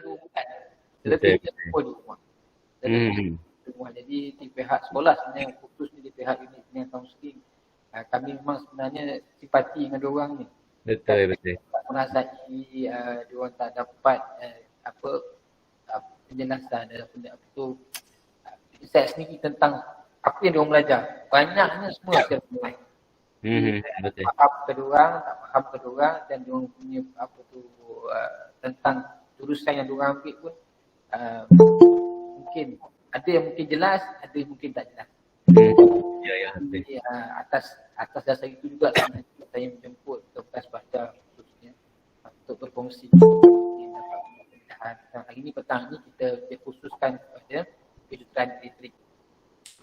dua bulan. Betul. Lebih dia kumpul di rumah. Jadi di pihak sekolah sebenarnya, khususnya di pihak unit dengan kaunseling, kami memang sebenarnya simpati dengan diorang ni. Betul. Tak merasai diorang tak dapat penjelasan apa tu insight sendiri tentang apa yang diorang belajar. Banyaknya semua secara online. Betul. Faham ke diorang, tak faham ke diorang, dan diorang punya tentang jurusan yang diorang ambil pun mungkin ada yang mungkin jelas, ada yang mungkin tak jelas. Jadi, atas dasar itu juga sebenarnya saya menjemput ke Bekas Baca khususnya untuk berkongsi. Hari ini petang ni kita khususkan kepada kejuruteraan elektrik.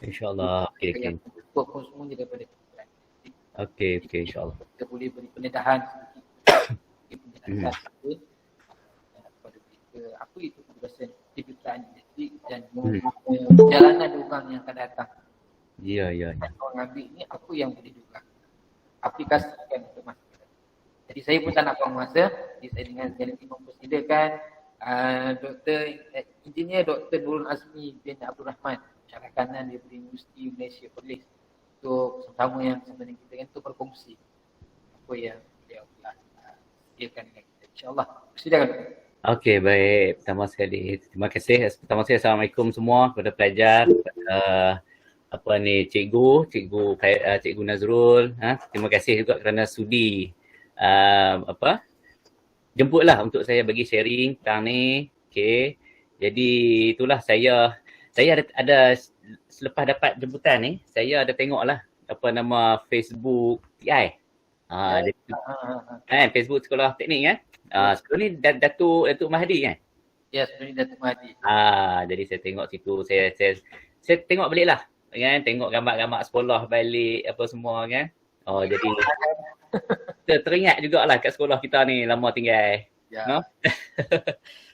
InsyaAllah. Yang untuk pun semuanya daripada kejuruteraan elektrik. Okey, insyaAllah. Kita boleh beri pendedahan sedikit. Penjelasan kepada mereka apa itu kejuruteraan elektrik dan perjalanan diorang yang akan datang. Ya. Orang ambil ni apa yang boleh diorang aplikasikan untuk masyarakat. Jadi saya pun tak nak buang masa. Jadi saya dengan sekali lagi mempersilakan Engineer Dr. Nurul Azmi bin Abdul Rahman, Syarah Kanan daripada Universiti Malaysia Perlis, untuk sama-sama yang sebenarnya kita kan untuk berkongsi apa yang beliau telah sediakan dengan kita. InsyaAllah. Silakan. Okey, baik. Pertama sekali, terima kasih. Pertama sekali, Assalamualaikum semua kepada pelajar, Cikgu Nazrul. Terima kasih juga kerana sudi jemputlah untuk saya bagi sharing tentang ni. Okey. Jadi itulah saya ada selepas dapat jemputan ni, saya ada tengoklah Facebook TI. Facebook Sekolah Teknik kan. Sekolah ni Datuk Mahdi kan? Ya, sebenarnya Datuk Mahdi. Jadi saya tengok situ, saya tengok baliklah kan, tengok gambar-gambar sekolah balik apa semua kan. Jadi teringat jugalah kat sekolah kita ni lama tinggal. Ya. No?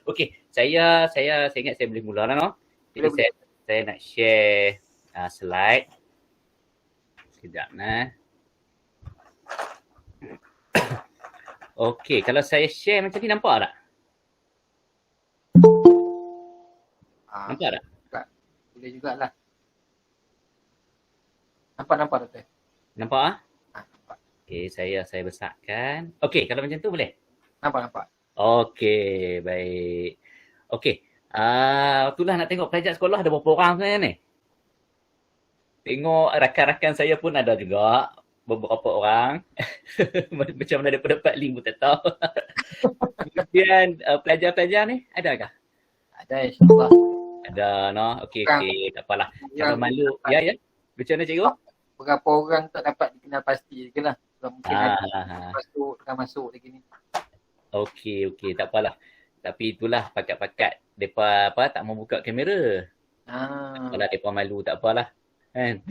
Okey, saya ingat saya boleh mula dah no. Jadi saya nak share slide. Sekejap nah. Okey, kalau saya share macam ni nampak tak? Nampak tak? Boleh jugalah. Nampak Doktor? Nampak ah? Nampak. Okey, saya besarkan. Okey, kalau macam tu boleh? Nampak. Okey, baik. Okey. Itulah nak tengok pelajar sekolah ada berapa orang sebenarnya ni. Tengok rakan-rakan saya pun ada juga beberapa orang. Macam mana dia dapat link pun tak tahu. Kemudian pelajar-pelajar ni adakah? Ada, insyaAllah. Ada no. Okey, tak apalah. Jangan malu. Ya. Macam mana cikgu? Berapa orang tak dapat dikenal pasti je lah. Mungkin ada masuk lagi ni. Okey, tak apalah. Tapi itulah pakat-pakat depa tak mau buka kamera. Kalau depa malu tak apalah. Kan?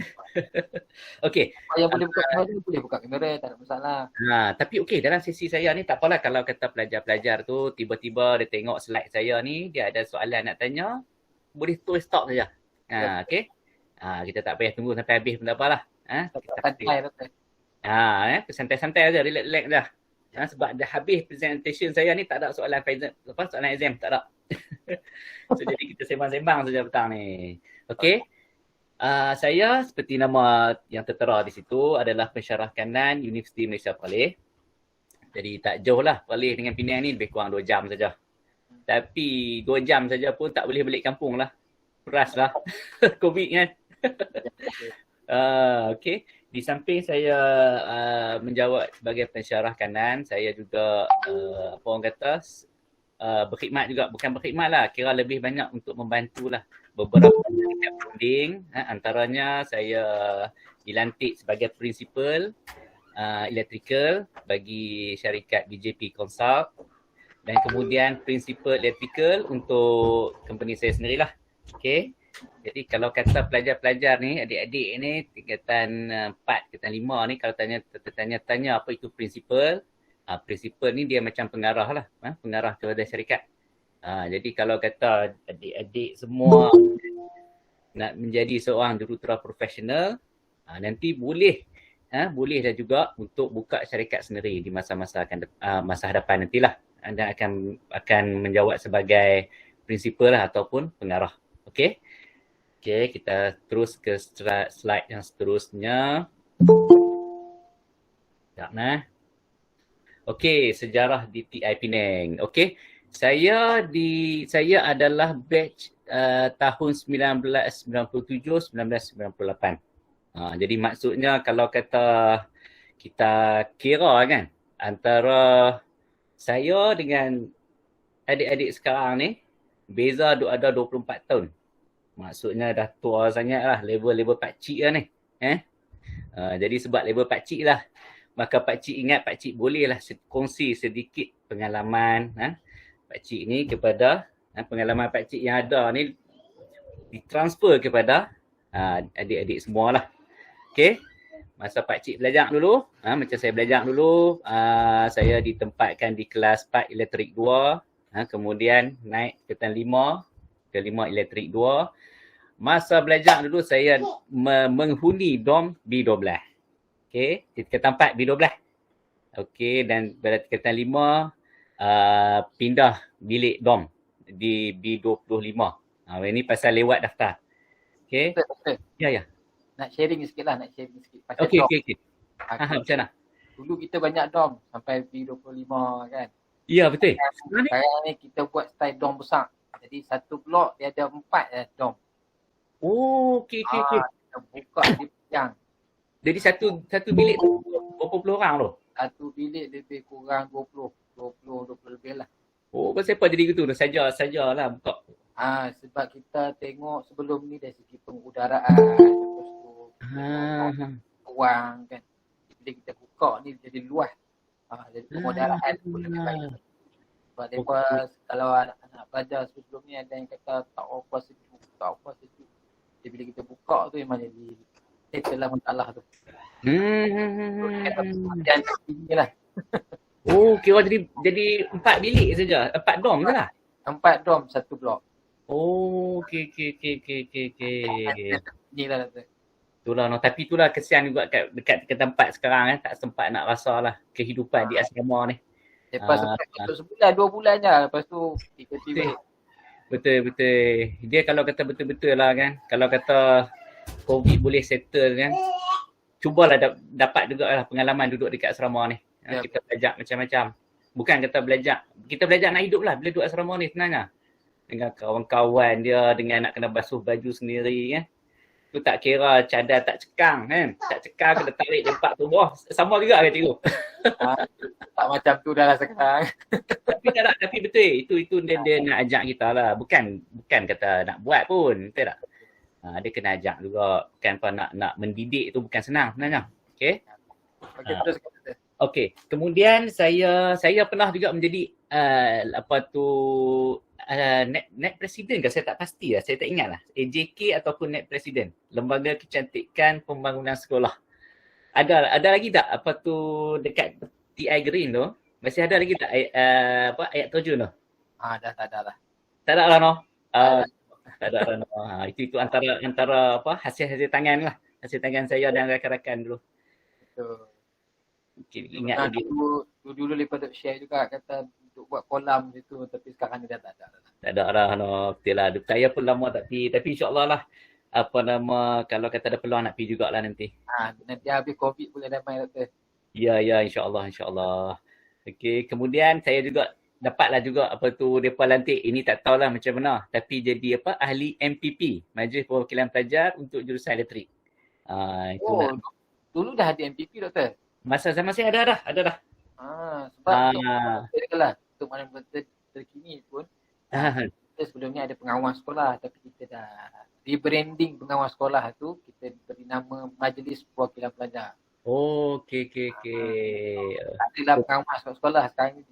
Okey. Yang boleh buka kamera boleh buka kamera, tak ada masalah. Tapi okey, dalam sesi saya ni tak apalah kalau kata pelajar-pelajar tu tiba-tiba dia tengok slide saya ni, dia ada soalan nak tanya, boleh tulis stop saja. Okey. Kita tak payah tunggu sampai habis pun tak apalah. Santai Doktor. Santai-santai saja, relax dah. Sebab dah habis presentation saya ni tak ada soalan exam tak ada. So jadi kita sembang-sembang saja petang ni. Okey. Saya seperti nama yang tertera di situ adalah pensyarah kanan Universiti Malaysia Perlis. Jadi tak jauh lah Perlis dengan Penang ni, lebih kurang 2 jam saja. Tapi 2 jam saja pun tak boleh balik kampung lah. Peras lah. COVID kan. Okey. Di samping saya menjawab sebagai pensyarah kanan, saya juga berkhidmat juga. Bukan berkhidmat lah, kira lebih banyak untuk membantulah beberapa funding. Antaranya saya dilantik sebagai principal electrical bagi syarikat BJP Consult, dan kemudian principal electrical untuk company saya sendirilah. Okey. Jadi kalau kata pelajar-pelajar ni, adik-adik ni tingkatan 4, tingkatan 5 ni, kalau tanya apa itu principal, principal ni dia macam pengarah lah, pengarah kepada syarikat. Jadi kalau kata adik-adik semua nak menjadi seorang jurutera profesional, nanti boleh dah juga untuk buka syarikat sendiri di masa hadapan nantilah. anda akan menjawab sebagai principal lah ataupun pengarah. Okey. Okey, kita terus ke slide yang seterusnya. Sekejap nah. Okey, sejarah di TI Penang. Okey. Saya adalah batch tahun 1997-1998. Jadi maksudnya kalau kata kita kira kan antara saya dengan adik-adik sekarang ni beza ada 24 tahun. Maksudnya dah tua sangat lah, level pakcik lah ni. Jadi sebab level pakcik lah, maka pakcik ingat pakcik bolehlah kongsi sedikit pengalaman pakcik ni kepada pengalaman pakcik yang ada ni ditransfer kepada adik-adik semualah. Okey. Masa pakcik belajar dulu, macam saya belajar dulu, saya ditempatkan di kelas 4 elektrik 2, kemudian naik ke kelas 5 elektrik 2. Masa belajar dulu saya menghuni dom B12. Okey, ke tempat B12. Okey, dan pada tingkatan 5 pindah bilik dom di B25. Ini pasal lewat daftar. Okey. Betul. Ya. Nak sharing sikit. Pasal Okey. dom. Macam mana? Dulu kita banyak dom sampai B25 kan. Ya, betul. Sekarang ni kita buat style dom besar. Jadi satu blok dia ada 4 dom. Oh, okey. Kita buka di panjang. Jadi satu bilik tu berapa puluh orang tu? Satu bilik lebih kurang 20 lebih lah. Oh, pasal apa jadi gitu tu? Sajalah buka. Sebab kita tengok sebelum ni dari segi pengudaraan, lepas tu ruang kan. Bila kita buka ni jadi luas. Jadi pengudaraan pun lebih baik. Sebab lepas kalau anak-anak pelajar sebelum ni ada yang kata tak apa sejuk. Jadi bila kita buka tu memang jadi settle lah masalah tu. Yang tinggi lah. Oh, kira jadi 4 bilik saja. 4 dom je lah. 4 dom satu blok. Oh, okey. Inilah tu. Itulah, tapi itulah kesian juga dekat tempat sekarang tak sempat nak rasalah kehidupan di asrama ni. Lepas tu sebulan 2 bulan je, lepas tu tiba-tiba. Betul. Dia kalau kata betul-betul lah kan, kalau kata COVID boleh settle kan, cubalah dapat juga lah pengalaman duduk dekat asrama ni. Kita belajar macam-macam. Bukan kata kita belajar nak hidup lah bila duduk asrama ni sebenarnya. Dengan kawan-kawan dia, dengan nak kena basuh baju sendiri kan. Tu tak kira cadar tak cekang kan. Tak cekang kena tarik lempak tu bawah. Sama juga kan cikgu. Tak macam tu dah lah sekarang. Tapi betul. Itu dia nak ajak kita lah. Bukan kata nak buat pun. Betul tak? Dia kena ajak juga. Bukan apa nak mendidik tu bukan senang sebenarnya. Okay. Terus. Okay. Kemudian saya pernah juga menjadi net presiden ke, saya tak pasti lah, saya tak ingat lah. AJK ataupun net presiden, Lembaga Kecantikan Pembangunan Sekolah. Ada lagi tak dekat TI Green tu? Masih ada lagi tak ayat terjun tu? Dah tak ada lah. Tak ada lah no. Tak ada lah no. Itu antara hasil tangan lah. Hasil tangan saya dan rakan-rakan dulu. Betul. Okay, ingat lagi. Dulu lepas tu share juga kata untuk buat kolam gitu, tapi sekarang ni dah tak ada lah. Tak ada lah no. Betul lah. Saya pun lama tak pergi, tapi insya-Allah lah kalau kata ada peluang nak pergi jugalah nanti. Nanti habis COVID boleh damai doktor. Ya insya-Allah. Okey, kemudian saya juga dapatlah juga depa lantik, ini tak tahulah macam mana, tapi jadi ahli MPP, Majlis Perwakilan Pelajar untuk jurusan elektrik. Dulu dah ada MPP doktor. Masa zaman saya ada dah. Sebab untuk mana terkini pun kita sebelum ni ada pengawas sekolah, tapi kita dah rebranding pengawas sekolah tu, kita beri nama Majlis Perwakilan Pelajar. Okey. Adalah pengawas sekolah, sekarang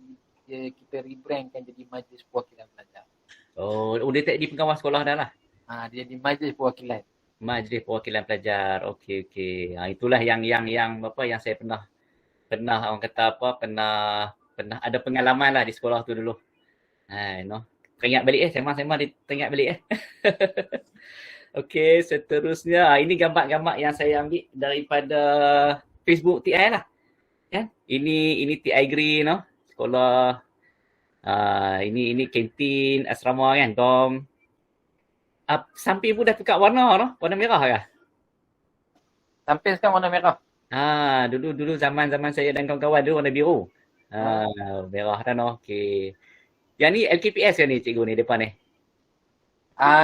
ni kita rebrandkan jadi Majlis Perwakilan Pelajar. Dia tak di pengawas sekolah dah lah. Dia jadi Majlis Perwakilan. Majlis Perwakilan Pelajar. Okey. Itulah yang saya pernah orang kata pernah ada pengalaman lah di sekolah tu dulu. Teringat balik sema teringat balik Okey, seterusnya ini gambar-gambar yang saya ambil daripada Facebook TI lah. Kan? Ini TI Green sekolah Ini kantin asrama kan, dom. Samping pun dah tukar warna tu, warna merah kah? Sampai sekarang warna merah. Dulu zaman saya dan kawan-kawan dulu warna biru. Merah dah no. Okey. Yang ni LKPS kan ni cikgu ni depan ni?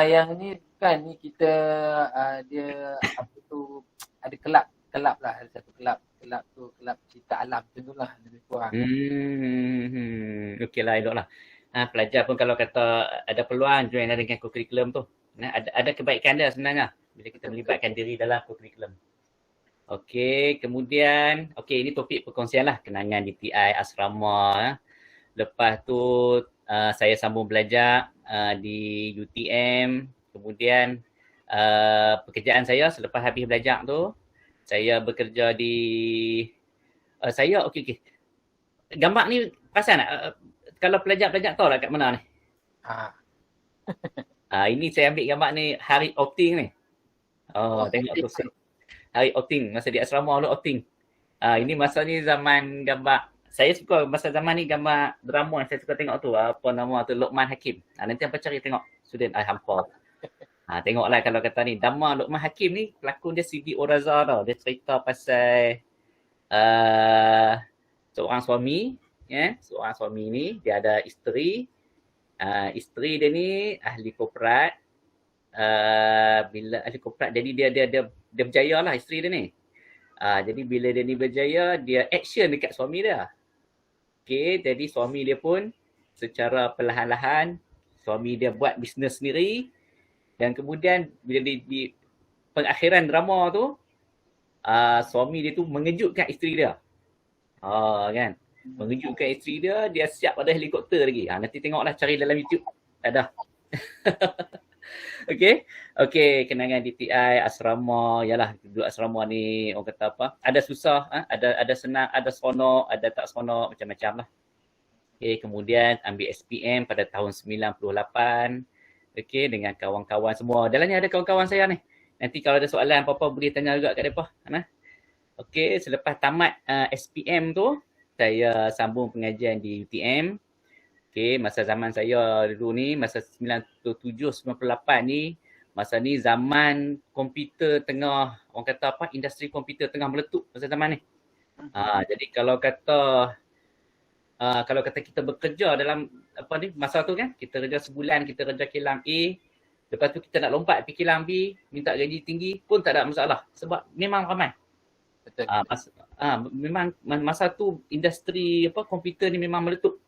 Yang ni kan ni kita dia apa tu, ada kelab lah, ada satu kelab tu kelab cerita alam macam tu lah lebih kurang. Okey lah, elok lah. Pelajar pun kalau kata ada peluang join lah dengan co-curriculum tu. Ada kebaikan dia sebenarnya bila kita melibatkan diri dalam co-curriculum. Okey, kemudian ini topik perkongsian lah, kenangan DTI asrama. Lepas tu saya sambung belajar di UTM. Kemudian pekerjaan saya selepas habis belajar tu, saya bekerja di saya okey. Gambar ni perasan tak? Kalau pelajar-pelajar tahu lah kat mana ni? Ini saya ambil gambar ni hari outing ni. Tengok tu hari outing, masa di asrama tu outing. Ini masa ni zaman gambar. Saya suka masa zaman ni gambar drama yang saya suka tengok tu. Apa nama tu? Luqman Hakim. Nanti apa cari tengok. Student I hampa. Tengoklah kalau kata ni. Drama Luqman Hakim ni, pelakon dia Sidi Oraza tau. Dia cerita pasal seorang suami. Seorang suami ni, dia ada isteri. Isteri dia ni ahli korporat. Bila ahli korporat, jadi dia berjaya lah isteri dia ni. Jadi bila dia ni berjaya, dia action dekat suami dia. Okay, jadi suami dia pun secara perlahan-lahan, suami dia buat bisnes sendiri. Dan kemudian bila di pengakhiran drama tu, suami dia tu mengejutkan isteri dia. Kan? Mengejutkan isteri dia, dia siap pada helikopter lagi. Nanti tengoklah, cari dalam YouTube. Ada. Okey, kenangan DTI asrama. Yalah, duduk asrama ni orang kata apa? Ada susah, ada senang, ada seronok, ada tak seronok, macam-macam lah. Okey, kemudian ambil SPM pada tahun 98. Okey, dengan kawan-kawan semua. Dalamnya ada kawan-kawan saya ni. Nanti kalau ada soalan apa-apa boleh tanya juga kat depa. Okey, selepas tamat SPM tu, saya sambung pengajian di UTM. Okay, masa zaman saya dulu ni, masa 97-98 ni, masa ni zaman komputer tengah, orang kata apa, industri komputer tengah meletup masa zaman ni. Jadi kalau kata kita bekerja dalam apa ni, masa tu kan, kita kerja sebulan, kita kerja kilang A, lepas tu kita nak lompat pergi kilang B, minta gaji tinggi pun tak ada masalah. Sebab memang ramai. Betul. Memang masa tu industri apa komputer ni memang meletup.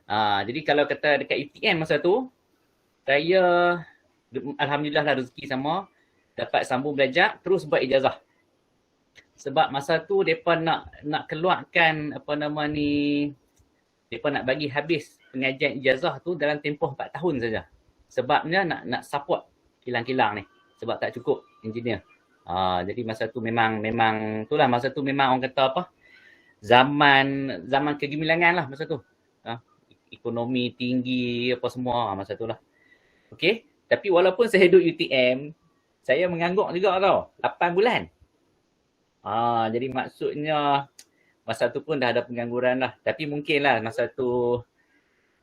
Jadi kalau kata dekat UTM masa tu, saya alhamdulillah lah rezeki sama, dapat sambung belajar, terus buat ijazah. Sebab masa tu mereka nak keluarkan apa nama ni, mereka nak bagi habis pengajian ijazah tu dalam tempoh 4 tahun saja. Sebabnya nak support kilang-kilang ni, sebab tak cukup engineer. Jadi masa tu memang itulah, masa tu memang orang kata apa, zaman kegemilangan lah masa tu. Ekonomi tinggi apa semua masa tu lah. Okey, tapi walaupun saya duduk UTM, saya mengangguk juga tau, 8 bulan. Jadi maksudnya masa tu pun dah ada pengangguran lah. Tapi mungkin lah masa tu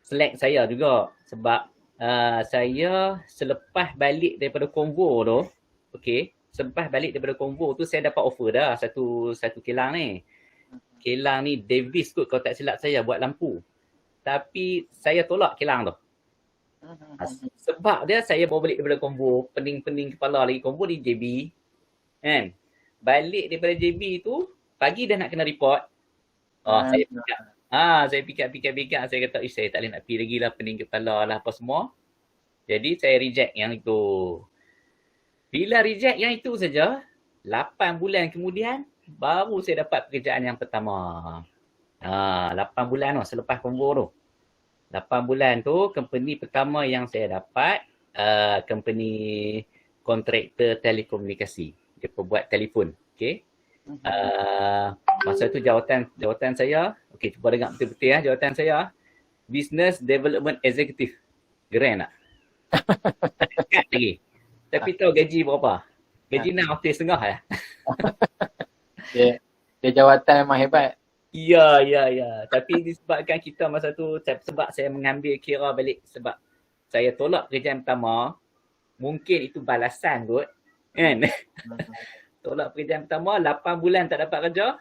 select saya juga. Sebab saya selepas balik daripada konvo tu, okey, selepas balik daripada konvo tu saya dapat offer dah satu kilang ni. Kilang ni Davis kot kalau tak silap saya, buat lampu. Tapi saya tolak kilang tu. Sebab dia saya bawa balik daripada konvo, pening-pening kepala lagi, konvo di JB. Kan? Balik daripada JB tu, pagi dah nak kena report. Saya fikir, saya kata, saya tak boleh nak pergi lagi lah, pening kepala lah apa semua. Jadi saya reject yang itu. Bila reject yang itu saja, 8 bulan kemudian, baru saya dapat pekerjaan yang pertama. 8 bulan tu, selepas konvo tu. 8 bulan tu, company pertama yang saya dapat, company kontraktor telekomunikasi. Dia buat telefon. Okay. Masa tu jawatan saya, okay, cuba dengar betul-betul ya, jawatan saya, Business Development Executive. Keren tak? Dekat lagi. Tapi tahu gaji berapa? Gaji 6 oktav setengah ya. Dia jawatan memang hebat. Ya, ya, ya. Tapi disebabkan kita masa tu, sebab saya mengambil kira balik sebab saya tolak pekerjaan pertama, mungkin itu balasan kot. Kan? Tolak pekerjaan pertama, 8 bulan tak dapat kerja.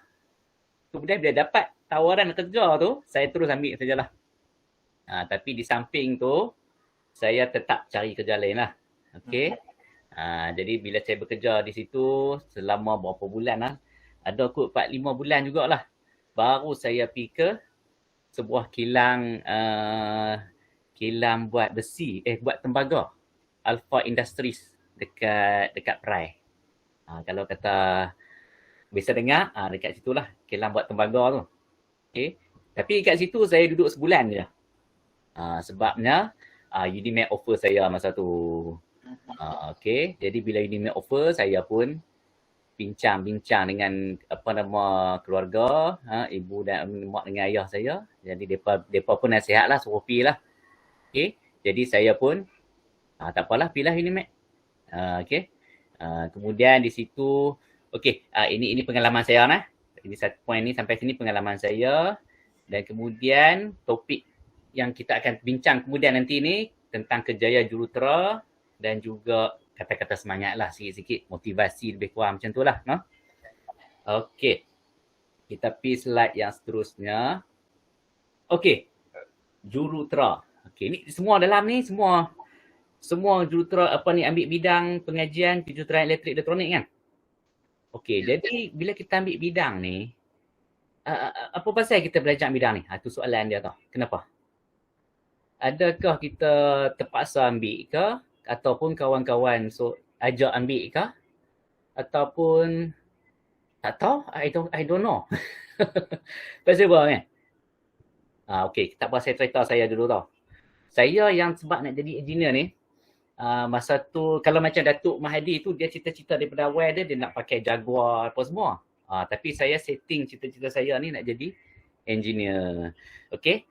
Kemudian bila dapat tawaran kerja tu, saya terus ambil sajalah. Tapi di samping tu, saya tetap cari kerja lain lah. Okay. Jadi bila saya bekerja di situ selama berapa bulan lah. Ada kot 4-5 bulan jugalah. Baru saya pergi ke sebuah kilang buat besi, buat tembaga. Alpha Industries dekat Perai. Kalau kata biasa dengar, dekat situlah kilang buat tembaga tu. Okay. Tapi kat situ saya duduk sebulan je. Sebabnya Unimed offer saya masa tu. Okay. Jadi bila Unimed offer, saya pun bincang-bincang dengan keluarga, ibu dan mak dengan ayah saya. Jadi depa pun nasihatlah, suruh pergi lah. Okay. Jadi saya pun tak apalah, pilih Unimed. Okay. Kemudian di situ, okay, ini pengalaman saya lah. Ini satu poin ni sampai sini pengalaman saya. Dan kemudian topik yang kita akan bincang kemudian nanti ni tentang kejayaan jurutera dan juga kata-kata semangat lah, sikit-sikit motivasi lebih kurang macam tu lah. No? Okay. Kita pergi slide yang seterusnya. Okay. Jurutera. Okay, ni semua dalam ni, semua jurutera ambil bidang pengajian kejuruteraan elektrik elektronik kan? Okay, jadi bila kita ambil bidang ni, apa pasal kita belajar bidang ni? Itu soalan dia tau. Kenapa? Adakah kita terpaksa ambil ke? Ataupun kawan-kawan ajak ambil ke? Ataupun tak tahu? I don't know. Pasal apa kan? Okay, tak apa, saya cerita saya dulu tau. Saya yang sebab nak jadi engineer ni, masa tu kalau macam Datuk Mahathir tu, dia cita-cita daripada awal dia nak pakai Jaguar apa semua. Tapi saya setting cita-cita saya ni nak jadi engineer. Okay.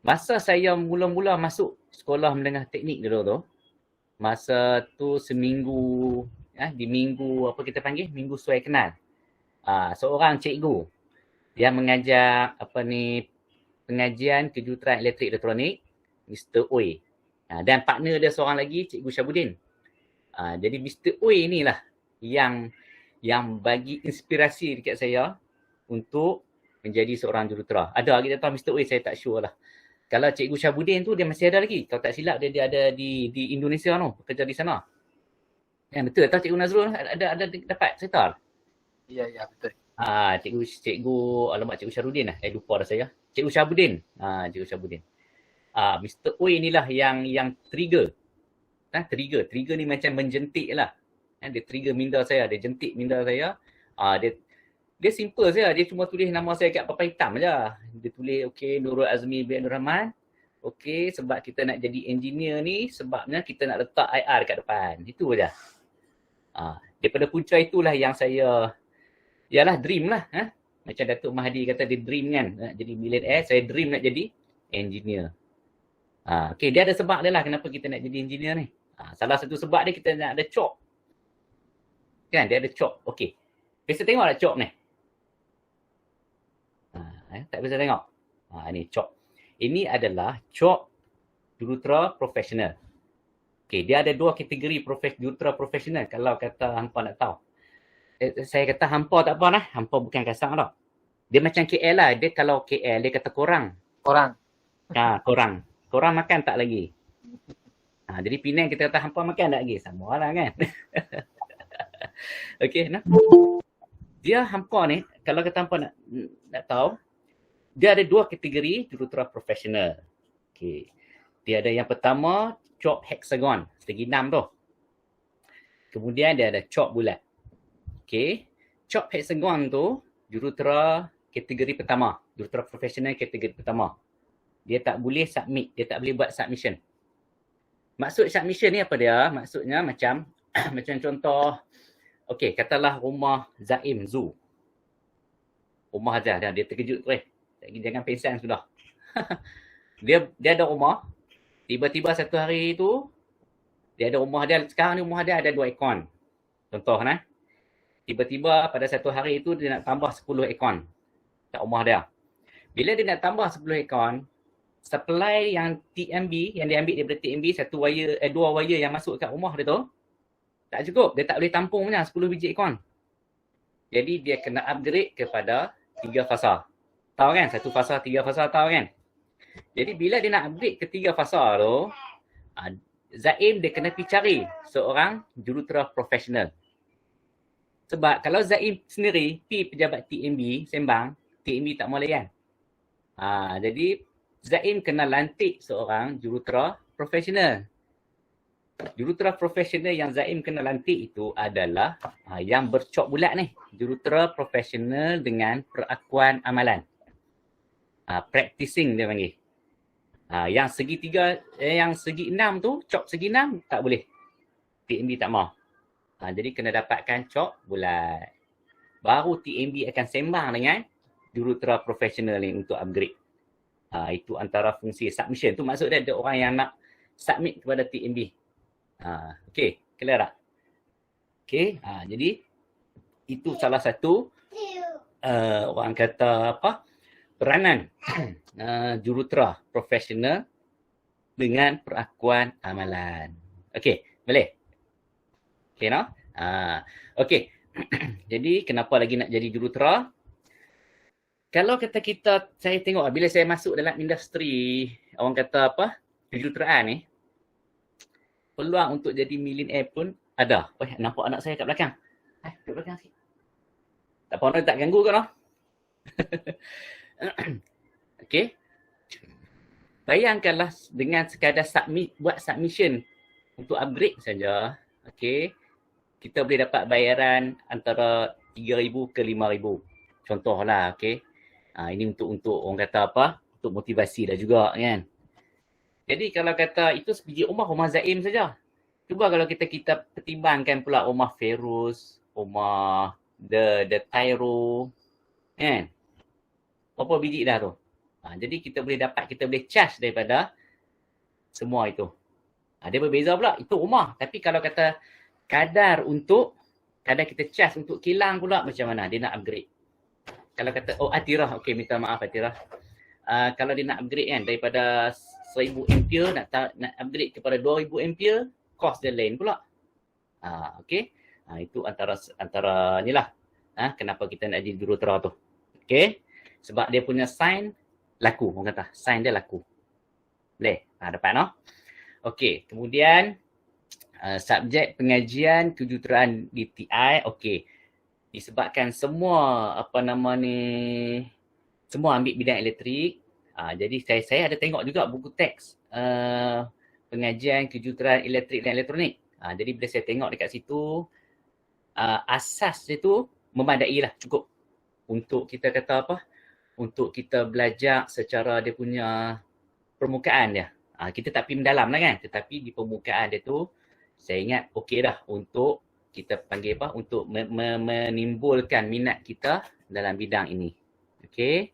Masa saya mula-mula masuk sekolah menengah teknik dulu tu, masa tu seminggu, di minggu apa kita panggil, minggu suai kenal. Seorang cikgu, dia mengajar pengajian kejuruteraan elektrik elektronik, Mr. Oi. Dan partner dia seorang lagi, Cikgu Syabudin. Jadi Mr. Oi inilah yang bagi inspirasi dekat saya untuk menjadi seorang jurutera. Ada kita tahu Mr. Oi, saya tak sure lah. Kalau Cikgu Syabudin tu dia masih ada lagi. Kalau tak silap dia ada di Indonesia tu, bekerja di sana. Betul tak Cikgu Nazrul ada dapat cerita? Ya, betul. Cikgu alamak Cikgu Syarudin lah. Lupa dah saya. Cikgu Syabudin. Cikgu Syabudin. Mr. Oi inilah yang trigger. Trigger ni macam menjentik lah. Dia trigger minda saya. Dia jentik minda saya. Dia simple saja. Dia cuma tulis nama saya kat papan hitam je. Dia tulis, okay, Nurul Azmi bin Nur Rahman. Okay, sebab kita nak jadi engineer ni, sebabnya kita nak letak IR kat depan. Itu je. Daripada punca itulah yang saya, yalah dream lah. Macam Datuk Mahathir kata dia dream kan. Nak jadi millionaire, saya dream nak jadi engineer. Okay, dia ada sebab dia lah kenapa kita nak jadi engineer ni. Salah satu sebab dia kita nak ada chop. Kan, dia ada chop. Okay. Bisa tengok tak chop ni? Tak bisa tengok. Ini chop. Ini adalah chop jurutera profesional. Okay, dia ada dua kategori jurutera profesional kalau kata hampa nak tahu. Saya kata hampa tak apa lah. Hampa bukan kasar tau. Dia macam KL lah. Dia kalau KL, dia kata korang. Korang. Korang makan tak lagi? Jadi Penang kita kata hampa makan tak lagi? Sama lah kan? Okay, nah. Dia hampa ni, kalau kata hampa nak tahu, dia ada dua kategori jurutera profesional. Okay. Dia ada yang pertama, chop hexagon, segi 6 tu. Kemudian dia ada chop bulat. Okay. Chop hexagon tu, jurutera kategori pertama. Jurutera profesional kategori pertama. Dia tak boleh submit, dia tak boleh buat submission. Maksud submission ni apa dia? Maksudnya macam contoh, okey, katalah rumah Zaim Zoo. Rumah Azhar, dia terkejut tu jangan pengsan sudah. dia ada rumah, tiba-tiba satu hari tu, dia ada rumah dia, sekarang ni rumah dia ada 2 ekor. Contoh nah. Tiba-tiba pada satu hari itu dia nak tambah 10 aircon kat rumah dia. Bila dia nak tambah 10 aircon, supply yang TMB yang dia ambil daripada TMB dua wire yang masuk kat rumah dia tu tak cukup. Dia tak boleh tampung punya 10 biji aircon. Jadi dia kena upgrade kepada 3 fasa. Tahu kan? 1 fasa, 3 fasa, tahu kan? Jadi bila dia nak upgrade ke 3 fasa tu, Zaim dia kena pergi cari seorang jurutera profesional. Sebab kalau Zaim sendiri pergi pejabat TMB sembang, TMB tak mau layan. Jadi Zaim kena lantik seorang jurutera profesional. Jurutera profesional yang Zaim kena lantik itu adalah yang bercok bulat ni. Jurutera profesional dengan perakuan amalan. Practicing dia panggil. Yang segi 3, yang segi 6 tu, cok segi 6 tak boleh. TMB tak mau. Jadi kena dapatkan cok bulat. Baru TMB akan sembang dengan jurutera profesional ni untuk upgrade. Itu antara fungsi submission. Tu maksud dia ada orang yang nak submit kepada TMB. Okey, clear tak? Okey, jadi itu salah satu orang kata apa? Peranan jurutera profesional dengan perakuan amalan. Okey, boleh? Okey, no? Okey. Jadi kenapa lagi nak jadi jurutera? Kalau kata saya tengok bila saya masuk dalam industri orang kata apa? Kejuruteraan ni, peluang untuk jadi millionaire pun ada. Nampak anak saya kat belakang. Kat belakang sikit. Tak apa, tak ganggu ke no? Okey. Bayangkanlah dengan sekadar buat submission untuk upgrade saja. Okey. Kita boleh dapat bayaran antara 3,000 ke 5,000. Contohlah, okey. Ini untuk orang kata apa? Untuk motivasi dah juga kan. Jadi kalau kata itu sebiji rumah Zaim saja. Cuba kalau kita pertimbangkan pula rumah Ferus, rumah The Tyro, kan? Berapa biji dah tu? Jadi kita boleh charge daripada semua itu. Dia berbeza pula, itu rumah. Tapi kalau kata kadar kita charge untuk kilang pula macam mana? Dia nak upgrade. Kalau kata, Atirah, okey minta maaf Atirah. Kalau dia nak upgrade kan daripada 1,000 ampere nak upgrade kepada 2,000 ampere, cost dia lain pula. Okey. Itu antara inilah. Kenapa kita nak jadi jurutera tu. Okey. Sebab dia punya sign laku, orang kata. Sign dia laku. Boleh? Dapat no? Okey. Kemudian subjek pengajian kejuruteraan di TI, okey. Disebabkan semua semua ambil bidang elektrik. Jadi saya ada tengok juga buku teks pengajian kejuruteraan elektrik dan elektronik. Jadi bila saya tengok dekat situ, asas dia tu memadai lah, cukup untuk kita kata apa? Untuk kita belajar secara dia punya permukaan dia. Kita tak pergi mendalam lah kan, tetapi di permukaan dia tu saya ingat okey dah untuk kita panggil apa? Untuk menimbulkan minat kita dalam bidang ini. Okey.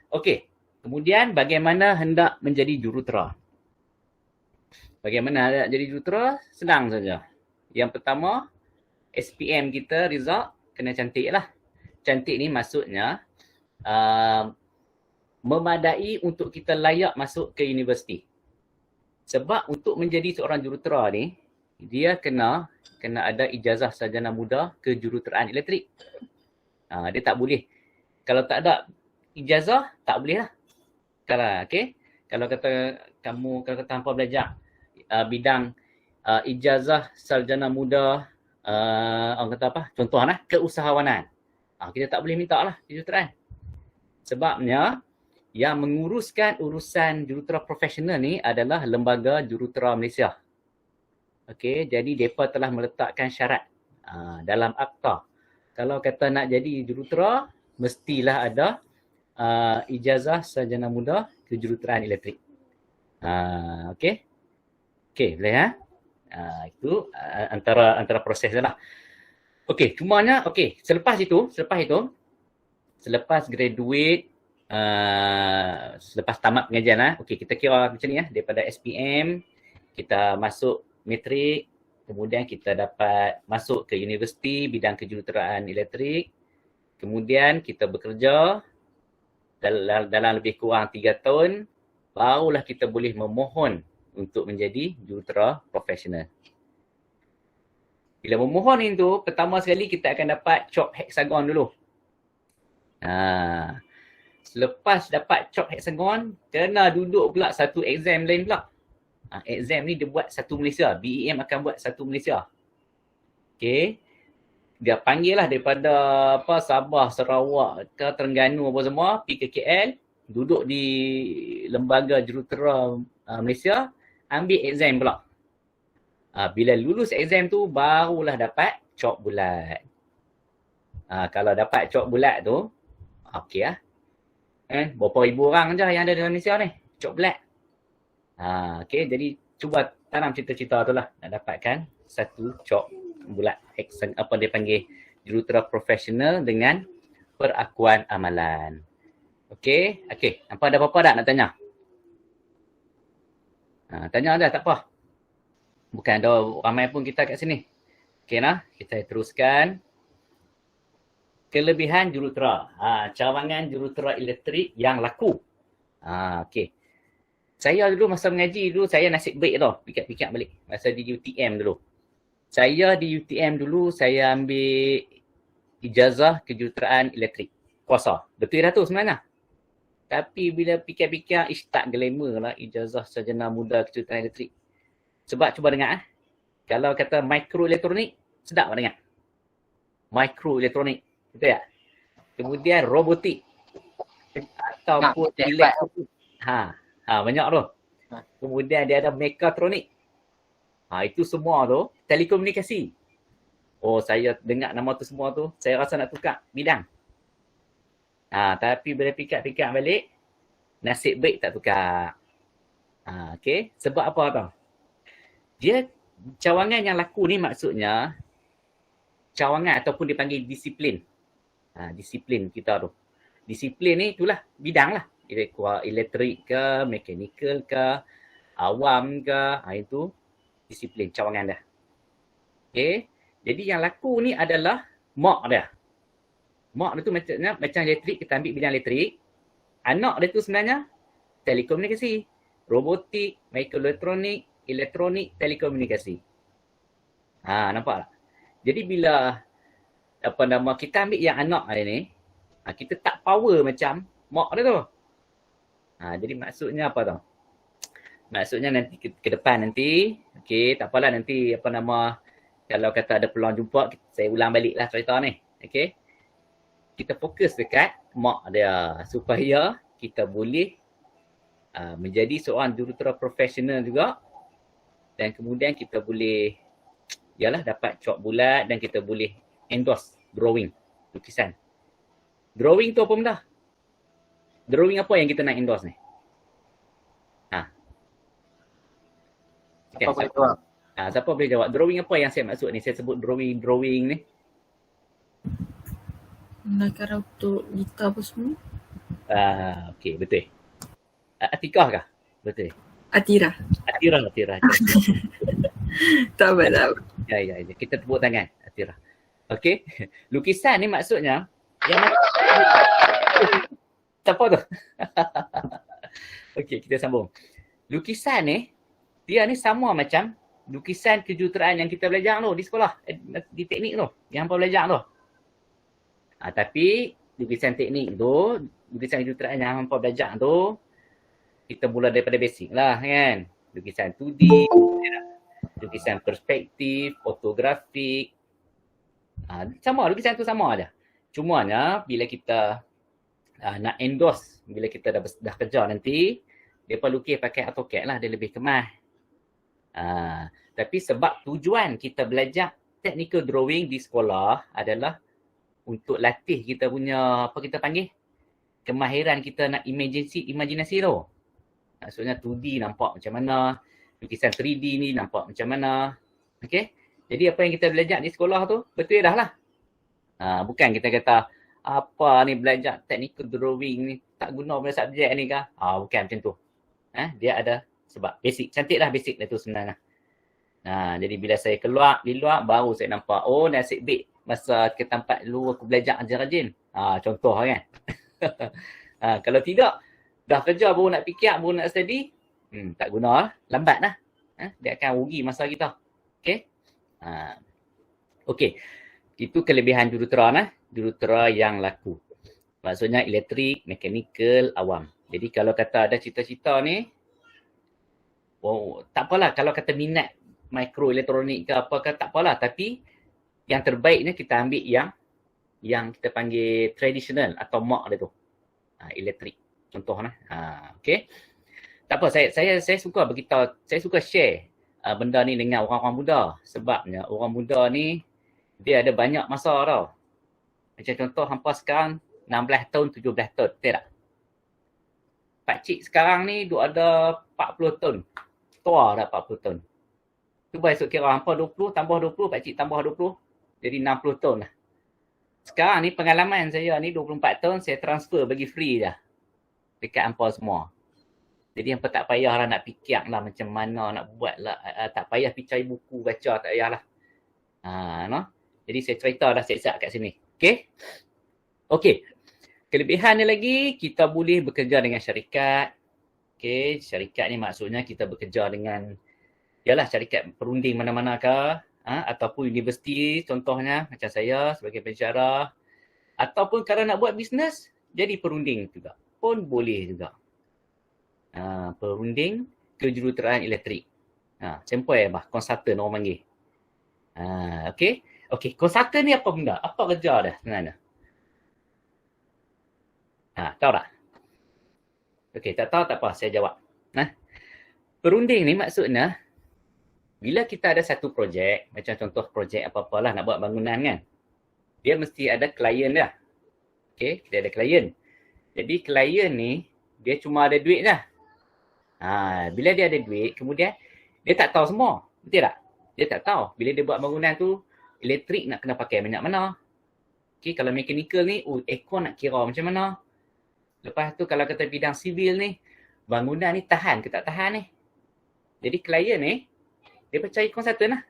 Okey. Kemudian bagaimana hendak menjadi jurutera? Bagaimana hendak jadi jurutera? Senang saja. Yang pertama, SPM kita result kena cantik lah. Cantik ni maksudnya memadai untuk kita layak masuk ke universiti. Sebab untuk menjadi seorang jurutera ni, dia kena ada ijazah sarjana muda kejuruteraan elektrik. Dia tak boleh. Kalau tak ada ijazah, tak boleh lah. Kalau kata hampa belajar bidang ijazah sarjana muda, orang kata apa? Contohlah keusahawanan. Kita tak boleh minta lah kejuruteraan. Sebabnya yang menguruskan urusan jurutera profesional ni adalah Lembaga Jurutera Malaysia. Okey, jadi mereka telah meletakkan syarat dalam akta. Kalau kata nak jadi jurutera, mestilah ada ijazah sarjana muda kejuruteraan elektrik. Okey. Okey, boleh itu antara proses dia lah. Okey, cumanya selepas graduate, selepas tamat pengajian okey, kita kira macam ni daripada SPM kita masuk matrik, kemudian kita dapat masuk ke universiti bidang kejuruteraan elektrik. Kemudian kita bekerja dalam lebih kurang 3 tahun, barulah kita boleh memohon untuk menjadi jurutera profesional. Bila memohon itu, pertama sekali kita akan dapat CHOP Hexagon dulu. Selepas dapat CHOP Hexagon, kena duduk pula satu exam lain pula. Exam ni dia buat satu Malaysia. BEM akan buat satu Malaysia. Okay. Dia panggil lah daripada Sabah, Sarawak ke Terengganu apa semua, pergi ke KL, duduk di lembaga jurutera Malaysia, ambil exam pula. Bila lulus exam tu, barulah dapat CHOP bulat. Kalau dapat CHOP bulat tu, okey lah. Berapa ribu orang je yang ada dalam Malaysia ni, CHOP bulat. Okey, jadi cuba tanam cita-cita tu lah, nak dapatkan satu CHOP bulat. Apa dia panggil, jurutera profesional dengan perakuan amalan. Okey, apa ada apa-apa tak nak tanya? Tanya dah, tak apa. Bukan ada ramai pun kita kat sini. Okey nah, kita teruskan. Kelebihan jurutera. Cawangan jurutera elektrik yang laku. Okey. Saya dulu masa mengaji dulu, saya nasib baik tau. Fikir-fikir balik. Masa di UTM dulu. Saya di UTM dulu, saya ambil ijazah kejuruteraan elektrik. Kuasa. Betul dah tu sebenarnya. Tapi bila fikir-fikir, tak glamour lah ijazah sarjana muda kejuruteraan elektrik. Sebab cuba dengar, kalau kata mikroelektronik, sedap tak dengar? Mikroelektronik, betul tak? Kemudian robotik ataupun elektronik. Banyak tu. Kemudian dia ada mekatronik. Itu semua tu telekomunikasi. Oh, saya dengar nama tu semua tu, saya rasa nak tukar bidang. Tapi bila fikir-fikir balik, nasib baik tak tukar. Okey, sebab apa tau? Dia cawangan yang laku ni maksudnya cawangan ataupun dipanggil disiplin. Disiplin kita tu. Disiplin ni itulah bidang lah. Elektrik ke, mechanical ke, awam ke, itu disiplin cawangan dah. Okay. Jadi yang laku ni adalah mak dia. Mak dia tu macam elektrik, kita ambil bidang elektrik. Anak dia tu sebenarnya telekomunikasi, robotik, mikroelektronik, elektronik, telekomunikasi. Nampak tak? Jadi bila kita ambil yang anak dia ni, kita tak power macam mak dia tu. Jadi maksudnya apa tau? Maksudnya nanti ke depan nanti, okey, tak apalah nanti kalau kata ada peluang jumpa, saya ulang baliklah cerita ni. Okey. Kita fokus dekat mak dia supaya kita boleh menjadi seorang jurutera profesional juga. Dan kemudian kita boleh dapat CHOP bulat dan kita boleh endorse drawing, lukisan. Drawing tu apa benda? Drawing apa yang kita nak endorse ni? Siapa boleh jawab? Siapa boleh jawab? Drawing apa yang saya maksud ni? Saya sebut drawing ni. Nakara untuk gitar apa semua? Okey, betul. Atikah kah? Betul. Atira. Tak apa. Ya. Kita tepuk tangan Atira. Okey. Lukisan ni maksudnya yang apa tu? Okey, kita sambung. Lukisan ni, dia ni sama macam lukisan kejuruteraan yang kita belajar tu di sekolah, di teknik tu, yang apa belajar tu. Tapi lukisan teknik tu, lukisan kejuruteraan yang hampa belajar tu, kita mula daripada basic lah kan. Lukisan 2D, lukisan perspektif, fotografik. Sama, lukisan tu sama aja. Cumanya bila kita nak endorse, bila kita dah kerja nanti, mereka lukis pakai AutoCAD lah, dia lebih kemas. Tapi sebab tujuan kita belajar technical drawing di sekolah adalah untuk latih kita punya, apa kita panggil, kemahiran kita nak imajinasi tu. Maksudnya 2D nampak macam mana, lukisan 3D ni nampak macam mana. Okay? Jadi apa yang kita belajar di sekolah tu, betul dah lah. Bukan kita kata, apa ni belajar technical drawing ni, tak guna pada subjek ni kah? Bukan macam tu. Dia ada sebab basic. Cantik lah basic dia tu sebenarnya. Jadi bila saya keluar, di luar, baru saya nampak, oh nasib baik masa ke tempat dulu aku belajar rajin-rajin. Contoh kan. Kalau tidak, dah kerja baru nak fikir, baru nak study, tak guna lah, lambat lah. Dia akan rugi masa kita. Okay. Okay. Itu kelebihan jurutera lah. Jurutera yang laku. Maksudnya elektrik, mekanikal, awam. Jadi kalau kata ada cita-cita ni, tak apalah kalau kata minat mikroelektronik ke apa ke, tak apalah. Tapi yang terbaiknya kita ambil yang kita panggil tradisional atau mak dia tu. Elektrik. Contohlah. Okay. Tak apa, saya suka beritahu, saya suka share benda ni dengan orang-orang muda. Sebabnya orang muda ni dia ada banyak masa tau. Macam contoh hampa sekarang 16 tahun, 17 tahun. Betul tak? Pakcik sekarang ni duk ada 40 tahun. Tua dah 40 tahun. Cuba esok kira hampa 20 tambah 20, pakcik tambah 20. Jadi 60 tahun lah. Sekarang ni pengalaman saya ni 24 tahun, saya transfer bagi free dah. Dekat hampa semua. Jadi hampa tak payahlah nak fikir lah macam mana nak buat lah. Tak payah pergi cari buku, baca, tak payahlah. No? Jadi saya cerita dah siap-siap kat sini. Okay? Okay. Kelebihan ni lagi, kita boleh bekerja dengan syarikat. Okay, syarikat ni maksudnya kita bekerja dengan, yalah syarikat perunding mana-mana ke, ataupun universiti contohnya, macam saya sebagai pensyarah. Ataupun kalau nak buat bisnes, jadi perunding juga. Pun boleh juga. Perunding kejuruteraan elektrik. Sampai konsultan orang panggil. Okay. Okay, konsultan ni apa benda? Apa kerja dah sebenarnya? Tahu tak? Okey, tak tahu tak apa, saya jawab. Perunding ni maksudnya, bila kita ada satu projek, macam contoh projek apa-apalah nak buat bangunan kan, dia mesti ada klien dah. Okey, dia ada klien. Jadi klien ni, dia cuma ada duit dah. Bila dia ada duit, kemudian dia tak tahu semua. Betul tak? Dia tak tahu. Bila dia buat bangunan tu, elektrik nak kena pakai banyak mana. Okey, kalau mekanikal ni, aircon nak kira macam mana. Lepas tu kalau kata bidang sivil ni, bangunan ni tahan ke tak tahan ni. Jadi klien ni, dia percaya konsultan lah.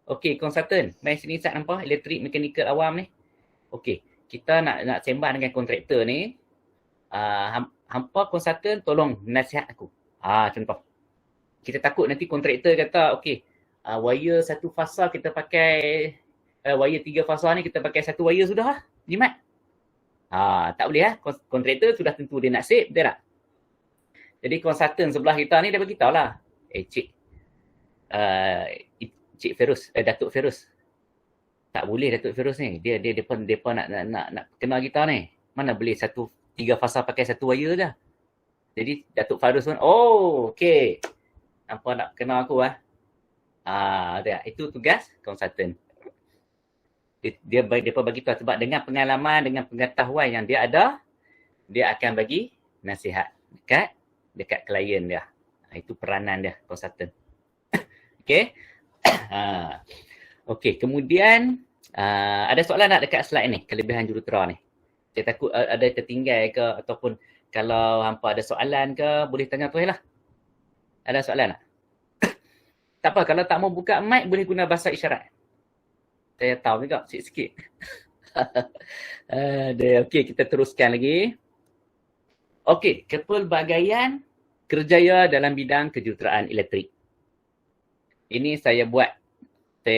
Okey, konsultan. Mari sini Sat nampak elektrik, mekanikal awam ni. Okey, kita nak sembang dengan kontraktor ni. Hampa konsultan tolong nasihat aku. Contoh. Kita takut nanti kontraktor kata, okey, wire satu fasa kita pakai, wire 3 fasa ni kita pakai satu wire sudah lah. Jimat. Tak boleh lah. Kontraktor sudah tentu dia nak save, betul tak? Jadi konsultan sebelah kita ni dia beritahu lah. Cik Ferus, Datuk Ferus. Tak boleh Datuk Ferus ni. Dia depa nak kenal kita ni. Mana boleh 3 fasa pakai satu wire dah. Jadi Datuk Ferus pun, okey. Nampak nak kenal aku lah. Itu tugas konsultan. Dia bagi tahu sebab dengan pengalaman, dengan pengetahuan yang dia ada, dia akan bagi nasihat dekat klien dia. Itu peranan dia, konsultan. Okey. Okey, kemudian ada soalan nak dekat slide ni, kelebihan jurutera ni. Saya takut ada tertinggal ke, ataupun kalau hampa ada soalan ke, boleh tanya tu lah. Ada soalan tak? Tak apa, kalau tak mau buka mic, boleh guna bahasa isyarat. Saya tahu juga sikit-sikit. Okey, kita teruskan lagi. Okey, kepelbagaian kerjaya dalam bidang kejuruteraan elektrik. Ini saya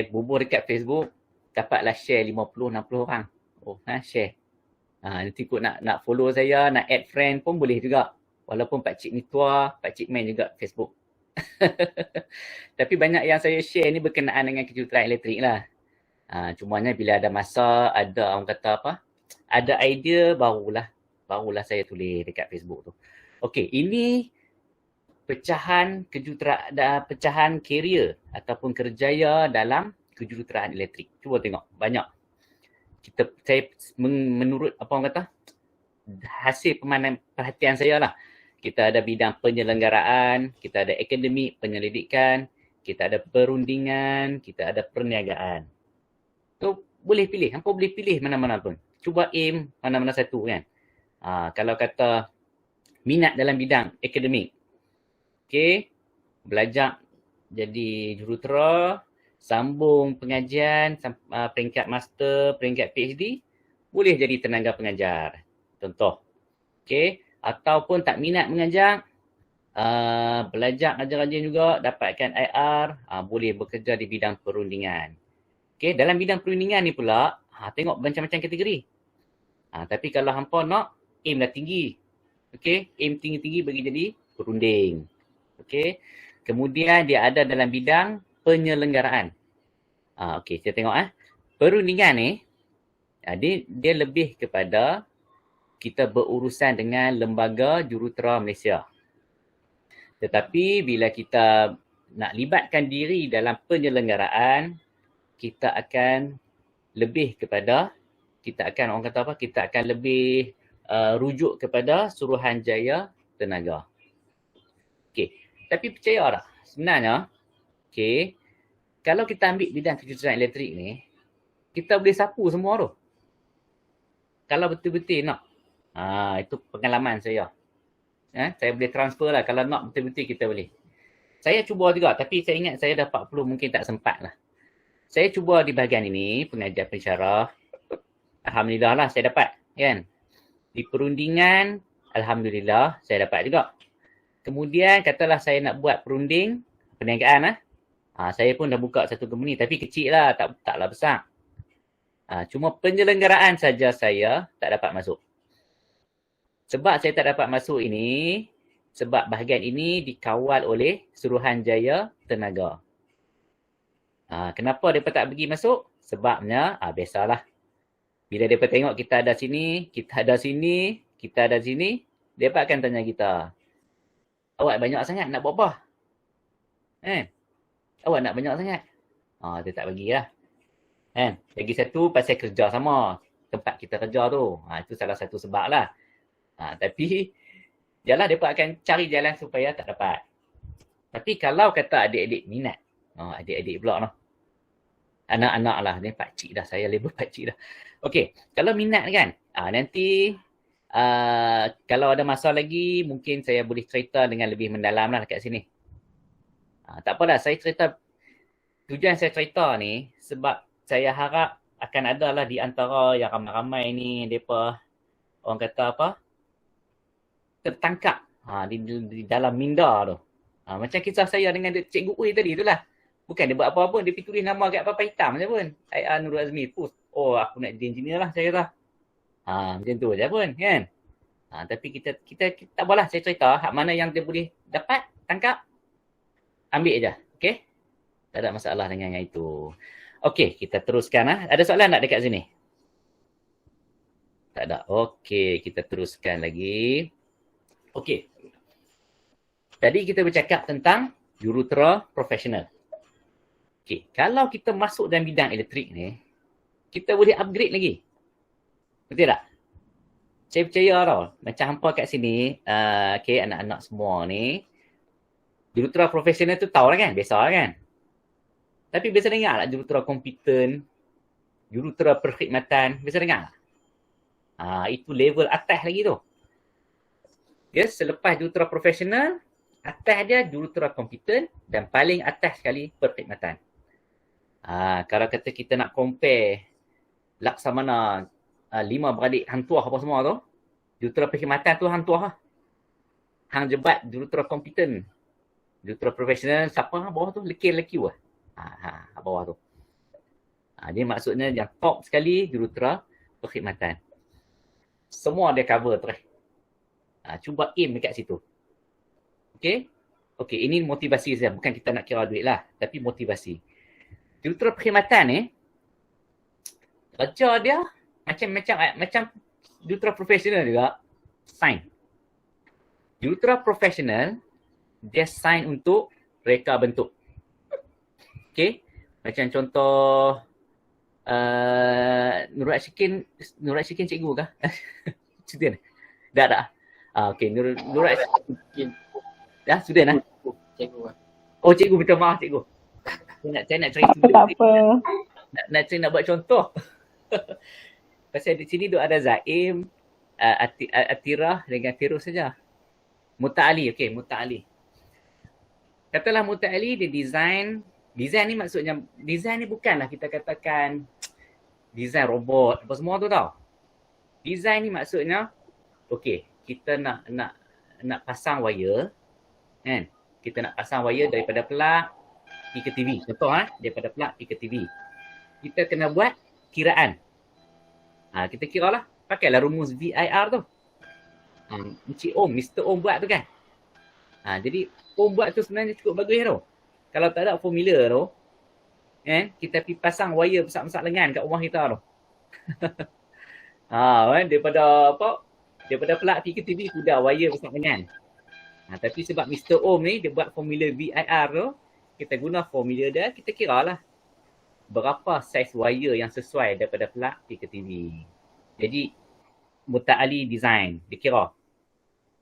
bubur dekat Facebook, dapatlah share 50-60 orang. Share. Nanti kot nak follow saya, nak add friend pun boleh juga. Walaupun pakcik ni tua, pakcik main juga Facebook. Tapi banyak yang saya share ni berkenaan dengan kejuruteraan elektrik lah. Cumanya bila ada masa, ada orang kata apa, ada idea, barulah saya tulis dekat Facebook tu. Okey, ini pecahan pecahan karier ataupun kerjaya dalam kejuruteraan elektrik. Cuba tengok, banyak. Menurut apa orang kata, hasil perhatian saya lah. Kita ada bidang penyelenggaraan, kita ada akademik penyelidikan, kita ada perundingan, kita ada perniagaan. Tu boleh pilih, hampa boleh pilih mana-mana pun. Cuba aim mana-mana satu kan. Kalau kata minat dalam bidang akademik, okey, belajar jadi jurutera, sambung pengajian, peringkat master, peringkat PhD, boleh jadi tenaga pengajar. Contoh. Okay. Ataupun tak minat mengajar, belajar ngajar-ngajar juga, dapatkan IR, boleh bekerja di bidang perundingan. Okay. Dalam bidang perundingan ni pula, tengok macam-macam kategori. Tapi kalau hampa nak, aim dah tinggi. Okay. Aim tinggi-tinggi bagi jadi perunding. Okay. Kemudian dia ada dalam bidang penyelenggaraan. Okey, kita tengok perundingan ni, dia lebih kepada kita berurusan dengan lembaga jurutera Malaysia. Tetapi bila kita nak libatkan diri dalam penyelenggaraan, kita akan lebih kepada, kita akan lebih rujuk kepada Suruhanjaya Tenaga. Okey, tapi percaya tak? Sebenarnya, okey, kalau kita ambil bidang kejuruteraan elektrik ni, kita boleh sapu semua tu. Kalau betul-betul nak. Itu pengalaman saya. Saya boleh transfer lah. Kalau nak betul-betul kita boleh. Saya cuba juga, tapi saya ingat saya dah 40 mungkin tak sempat lah. Saya cuba di bahagian ini, pengajar pensyarah. Alhamdulillah lah saya dapat. Kan? Di perundingan, Alhamdulillah saya dapat juga. Kemudian katalah saya nak buat perunding, perniagaan saya pun dah buka satu company, tapi kecil lah, taklah besar. Cuma penyelenggaraan saja saya tak dapat masuk. Sebab saya tak dapat masuk ini, sebab bahagian ini dikawal oleh Suruhanjaya Tenaga. Kenapa mereka tak bagi masuk? Sebabnya, biasalah. Bila mereka tengok kita ada sini, kita ada sini, kita ada sini, mereka akan tanya kita, awak banyak sangat nak buat apa? Awak nak banyak sangat? Dia tak bagilah. Lagi satu pasal kerja sama. Tempat kita kerja tu. Itu salah satu sebab lah. Tapi, jalan mereka akan cari jalan supaya tak dapat. Tapi kalau kata adik-adik minat. Adik-adik pula noh. Anak-anak lah. Ni pakcik dah. Saya label pakcik dah. Okey. Kalau minat kan. Nanti, kalau ada masa lagi, mungkin saya boleh cerita dengan lebih mendalam lah dekat sini. Tak apalah, saya cerita, tujuan saya cerita ni sebab saya harap akan ada lah di antara yang ramai-ramai ni, mereka orang kata apa, tertangkap di dalam minda tu. Macam kisah saya dengan Cikgu Ui tadi tu lah. Bukan dia buat apa-apa, dia pergi tulis nama kat papan hitam je pun. I.R. Nurul Azmi, aku nak jadi engineer lah, saya kata. Macam tu je pun, kan. Tapi kita tak apalah, saya cerita, hak mana yang dia boleh dapat, tangkap, ambil je, okey? Tak ada masalah dengan yang itu. Okey, kita teruskan. Ada soalan tak dekat sini? Tak ada. Okey, kita teruskan lagi. Okey. Tadi kita bercakap tentang jurutera profesional. Okey, kalau kita masuk dalam bidang elektrik ni, kita boleh upgrade lagi. Betul tak? Saya percaya tau, macam hampa kat sini, okey, anak-anak semua ni, jurutera profesional tu tahu lah kan, biasa lah kan. Tapi biasa dengar lah jurutera komputer, jurutera perkhidmatan, biasa dengar lah. Itu level atas lagi tu. Ya, selepas jurutera profesional, atas dia jurutera komputer dan paling atas sekali perkhidmatan. Kalau kata kita nak compare Laksamana 5 beradik hang tuah apa semua tu, jurutera perkhidmatan tu hang tuah lah. Hang jebat jurutera komputer. Jurutera profesional siapa bawah tu? Lekir-lekir lah. Bawah tu. Dia maksudnya yang top sekali jurutera perkhidmatan. Semua dia cover terus. Cuba aim dekat situ. Okey? Okey, ini motivasi saya. Bukan kita nak kira duit lah. Tapi motivasi. Jurutera perkhidmatan ni, kerja dia macam jurutera profesional juga. Sign. Jurutera profesional, dia sign untuk reka bentuk. Okey? Macam contoh Nurul Ashikin cikgu kah? Student? Dah. Okey, Nurul Ashikin. Dah, student lah? Cikgu lah. Oh, cikgu, minta maaf cikgu. Saya nak cari student. Tak apa. Nak buat contoh. Pasal di sini tu ada Zaim, Atirah dengan Firuz saja. Muta'ali, okey, Muta'ali. Katalah Muta'ali dia design ni maksudnya, design ni bukanlah kita katakan design robot apa semua tu tau. Design ni maksudnya, okey, kita nak pasang wire, kan? Kita nak pasang wire daripada plug pergi ke TV. Contoh daripada plug pergi ke TV. Kita kena buat kiraan. Kita kira lah, pakailah rumus VIR tu. Encik Om, Mr. Om buat tu kan. Jadi Om buat tu sebenarnya cukup bagus tu. Kalau tak ada formula tu, kan, kita pergi pasang wire besar-besar lengan kat rumah kita tu. Daripada plug pergi ke TV sudah wire besar lengan. Tapi sebab Mr. Om ni dia buat formula VIR tu, kita guna formula dia, kita kira lah berapa saiz wire yang sesuai daripada plug pergi ke TV. Jadi Muta'ali design, dia kira.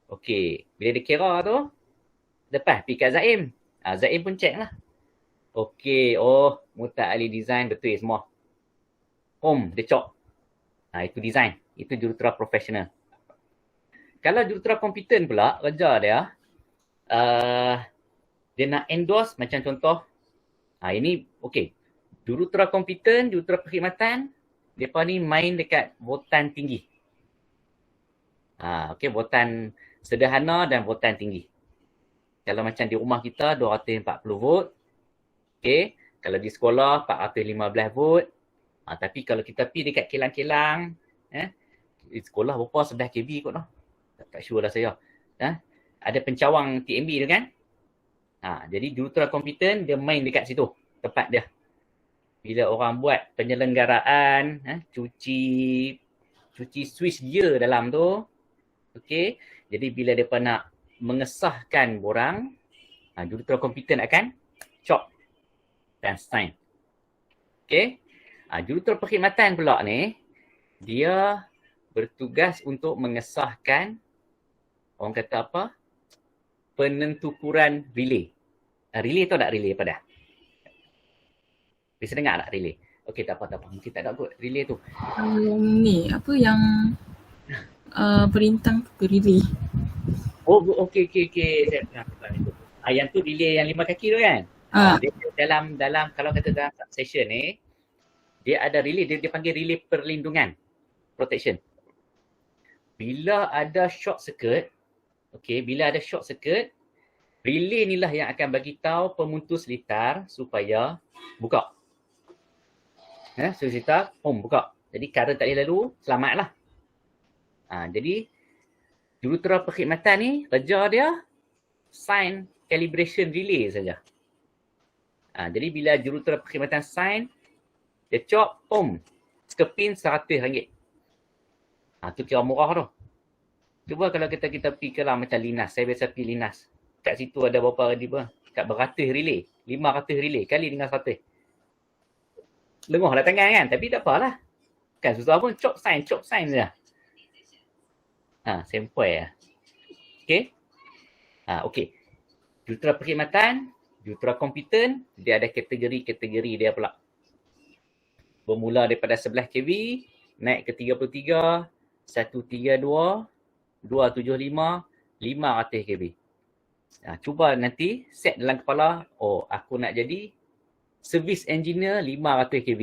Okey, bila dia kira tu, lepas pergi kat Zaim. Zaim pun check lah. Okey, Muta'ali design betul semua. Om, dia cok. Itu design. Itu jurutera profesional. Kalau jurutera kompetent pula, kerja dia, dia nak endorse macam contoh. Ini okey. Jurutera kompetent, jurutera perkhidmatan, mereka ni main dekat voltan tinggi. Okey, voltan sederhana dan voltan tinggi. Kalau macam di rumah kita 240 volt. Okey, kalau di sekolah 415 volt. Tapi kalau kita pergi dekat kilang-kilang, di sekolah berapa 11 kV kot noh. Tak sure lah saya. Ada pencawang TMB tu kan. Jadi jurutera kompetent dia main dekat situ, tempat dia. Bila orang buat penyelenggaraan, cuci switch gear dalam tu, okey. Jadi bila mereka nak mengesahkan borang, jurutera kompetent akan cop dan sign. Okey. Jurutera perkhidmatan pula ni, dia bertugas untuk mengesahkan, orang kata apa, penentukuran relay. Relay tu tak relay apa dah? Bisa dengar tak relay? Okey, tak apa. Mungkin tak ada kot relay tu. Ni, apa yang perintah tu relay. Okey. Saya pernah itu. Yang tu relay yang 5 kaki tu kan? Dia dalam kalau kata dalam substation ni, dia ada relay, dia panggil relay perlindungan, protection. Bila ada short circuit, relay ni lah yang akan bagi tahu pemutus litar supaya buka. Litar, buka. Jadi current tak boleh lalu, selamatlah. Jadi jurutera perkhidmatan ni, kerja dia sign calibration relay saja. Jadi bila jurutera perkhidmatan sign, dia cop, skepin RM100. Tu kira murah tu. Cuba kalau kita pergi ke lah macam Linas. Saya biasa pergi Linas. Kat situ ada berapa kat beratus relay. 500 relay kali dengan 100. Lenguh lah tangan kan. Tapi tak apalah. Kan susah pun cop sign saja. Sample lah. Okay. Okay. Jurutera perkhidmatan, jurutera kompetent, dia ada kategori dia pula. Bermula daripada 11 kV, naik ke 33, 132, 275, 500 kV. Cuba nanti set dalam kepala, aku nak jadi service engineer 500 kV.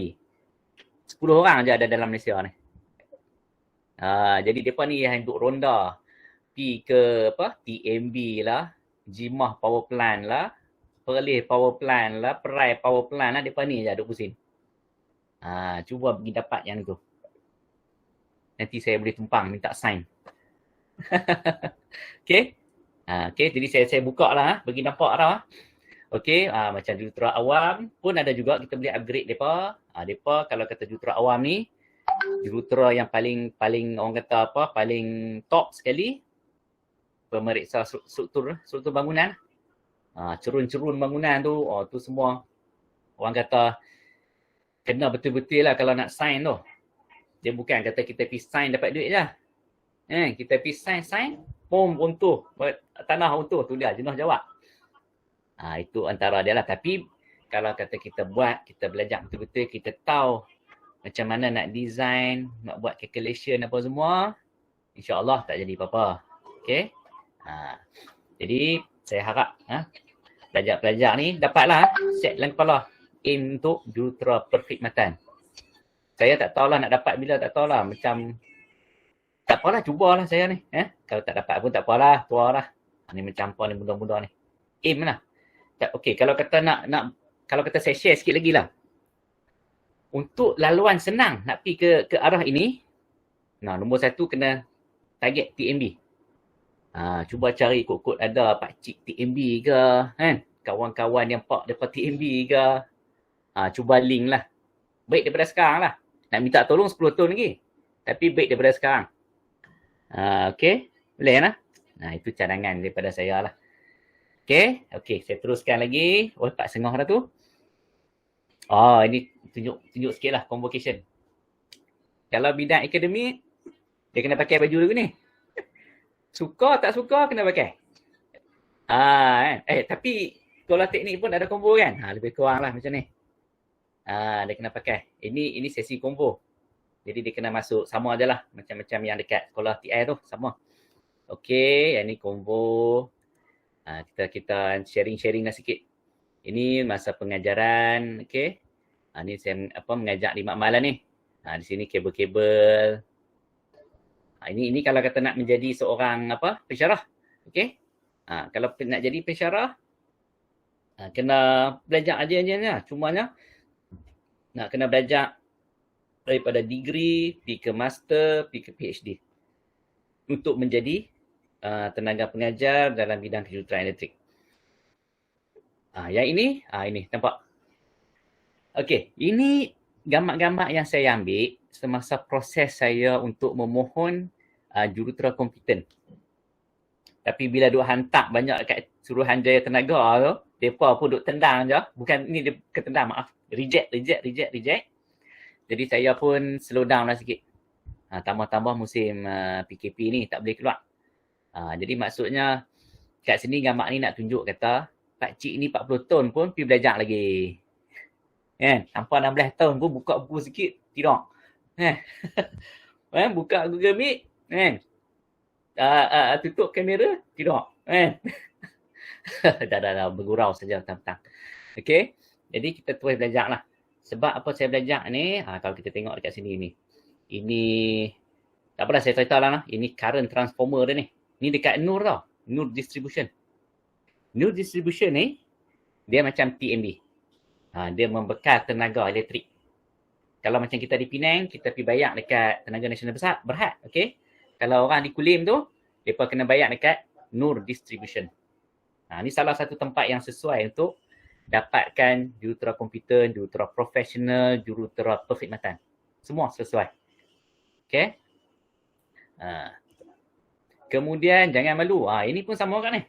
10 orang je ada dalam Malaysia ni. Jadi mereka ni yang duduk ronda. Pergi ke TMB lah, Jimah Power Plant lah, Perlis Power Plant lah, Perai Power Plant lah, mereka ni je duduk pusing. Cuba pergi dapat yang tu. Nanti saya boleh tumpang minta sign. Okay. Jadi saya buka lah, bagi nampak lah. Okay, macam jurutera awam pun ada juga, kita boleh upgrade mereka. Mereka kalau kata jurutera awam ni, jurutera yang paling orang kata paling top sekali, pemeriksa struktur bangunan. Cerun-cerun bangunan tu semua orang kata kena betul-betul lah kalau nak sign tu. Dia bukan kata kita pergi sign dapat duit je. Kita pergi sign, runtuh. Tanah runtuh, tu dia jenuh jawab. Itu antara dia lah. Tapi kalau kata kita buat, kita belajar betul-betul, kita tahu macam mana nak design, nak buat calculation apa semua, insya-Allah tak jadi apa-apa. Okay. Jadi saya harap pelajar-pelajar ni dapatlah set dalam kepala aim untuk jurutera perkhidmatan. Saya tak tahulah nak dapat bila, tak tahulah. Macam tak apalah, cubalah saya ni. Kalau tak dapat pun tak apalah, tuarlah. Ni macam apa ni mudah-mudah ni. Aim lah. Okey, kalau kata kalau kata saya share sikit lagi lah. Untuk laluan senang nak pergi ke arah ini, nombor satu kena target TMB. Cuba cari kod-kod ada pakcik TMB ke, kan? Kawan-kawan yang pak dapat TMB ke. Cuba link lah. Baik daripada sekarang lah. Nak minta tolong 10 tahun lagi. Tapi baik daripada sekarang. Okey, boleh lah. Itu cadangan daripada saya lah. Okey, saya teruskan lagi. 4.30 dah tu. Ini tunjuk sikit lah convocation. Kalau bidang akademik, dia kena pakai baju dulu ni. Suka tak suka kena pakai. Tapi sekolah teknik pun ada combo kan? Lebih kurang lah macam ni. Dia kena pakai. Ini sesi combo. Jadi dia kena masuk sama je lah. Macam yang dekat sekolah TI tu. Sama. Okey, yang ni combo. Kita sharing lah sikit. Ini masa pengajaran. Okey. Ni saya mengajak 5 malam ni. Di sini kabel-kabel. Ini kalau kata nak menjadi seorang pensyarah. Okey. Kalau nak jadi pensyarah, kena belajar aja. Cumanya nak kena belajar daripada degree, pergi ke master, pergi ke PhD. Untuk menjadi tenaga pengajar dalam bidang kejuruteraan elektrik. Yang ini nampak. Okey, ini gambar-gambar yang saya ambil semasa proses saya untuk memohon jurutera kompeten. Tapi bila duk hantar banyak kat Suruhanjaya Tenaga tu, mereka pun duk tendang je. Bukan ni dia ketendang, maaf. Reject. Jadi saya pun slow down lah sikit. Tambah-tambah musim PKP ni tak boleh keluar. Jadi maksudnya kat sini gambar ni nak tunjuk kata pakcik ni 40 tahun pun pergi belajar lagi. Kan? Sampai 16 tahun pun buka buku sikit, tidak. Buka Google Meet, kan? Tutup kamera, tidak. Kan? Dah bergurau saja tentang. Okey. Jadi kita terus belajar lah. Sebab apa saya belajar ni, kalau kita tengok dekat sini ni. Ini, tak apalah saya cerita lah. Ini current transformer dia ni. Ni dekat Nur tau. Nur Distribution. Nur Distribution ni, dia macam TMB. Dia membekal tenaga elektrik. Kalau macam kita di Penang, kita pergi bayar dekat Tenaga Nasional Berhad. Okay? Kalau orang di Kulim tu, mereka kena bayar dekat Nur Distribution. Ni salah satu tempat yang sesuai untuk dapatkan jurutera kompeten, jurutera profesional, jurutera perkhidmatan. Semua sesuai. Okay? Kemudian jangan malu. Ini pun sama kan ni.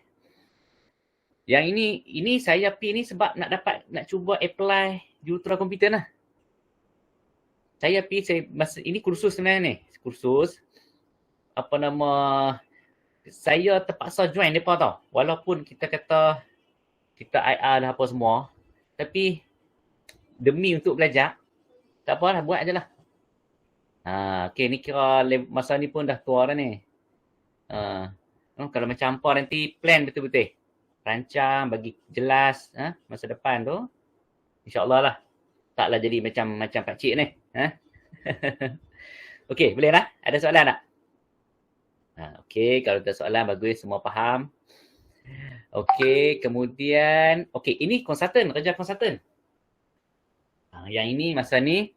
Yang ini saya pergi ni sebab nak cuba apply jurutera kompeten lah. Saya pergi, ini kursus sebenarnya ni. Kursus, saya terpaksa join mereka tau. Walaupun kita kata, kita IR dah apa semua. Tapi, demi untuk belajar, tak apalah, buat je lah. Okay, ni kira masa ni pun dah tua dah ni. Kalau macam apa nanti plan betul-betul. Rancang, bagi jelas masa depan tu. InsyaAllah lah. Taklah jadi macam pakcik ni. Okey, boleh lah? Ada soalan tak? Okey, kalau ada soalan bagus, semua faham. Okey, kemudian ini konsultan, kerja konsultan. Yang ini masa ni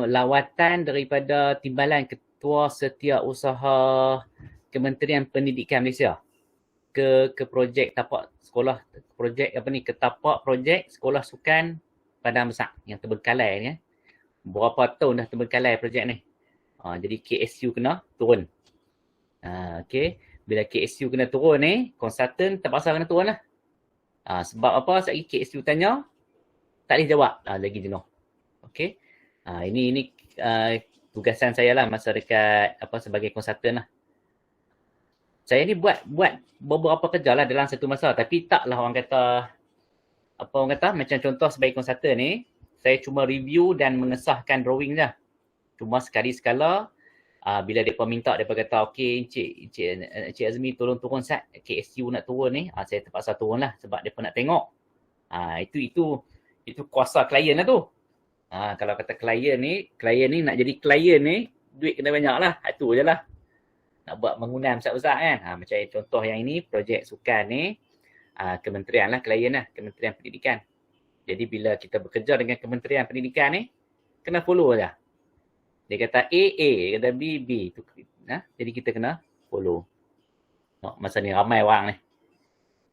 lawatan daripada Timbalan Ketua Setiausaha Kementerian Pendidikan Malaysia ke projek tapak sekolah, ketapak projek sekolah sukan Padang Besar yang terbengkalai ni. Berapa tahun dah terbengkalai projek ni. Jadi KSU kena turun. Okey, bila KSU kena turun ni, konsultan terpaksa kena turun lah. Sebab apa? Sekali KSU tanya, tak boleh jawab. Lagi jenuh. Okey. Ini tugasan saya lah masa dekat sebagai konsultan lah. Saya ni buat beberapa kerja lah dalam satu masa. Tapi taklah orang kata, macam contoh sebagai konsultan ni, saya cuma review dan mengesahkan drawing je. Cuma sekali sekala Bila mereka minta, mereka kata, okey Encik Azmi tolong turun sat, KSU nak turun ni, saya terpaksa turun lah sebab mereka nak tengok. Itu kuasa klien lah tu. Kalau kata klien ni nak jadi klien ni, duit kena banyak lah. Itu je lah. Nak buat bangunan besar-besar kan. Macam contoh yang ini, projek sukan ni, kementerian lah klien lah, Kementerian Pendidikan. Jadi bila kita bekerja dengan Kementerian Pendidikan ni, kena follow je. Dia kata A, dia kata B. Jadi kita kena follow. Masa ni ramai orang ni.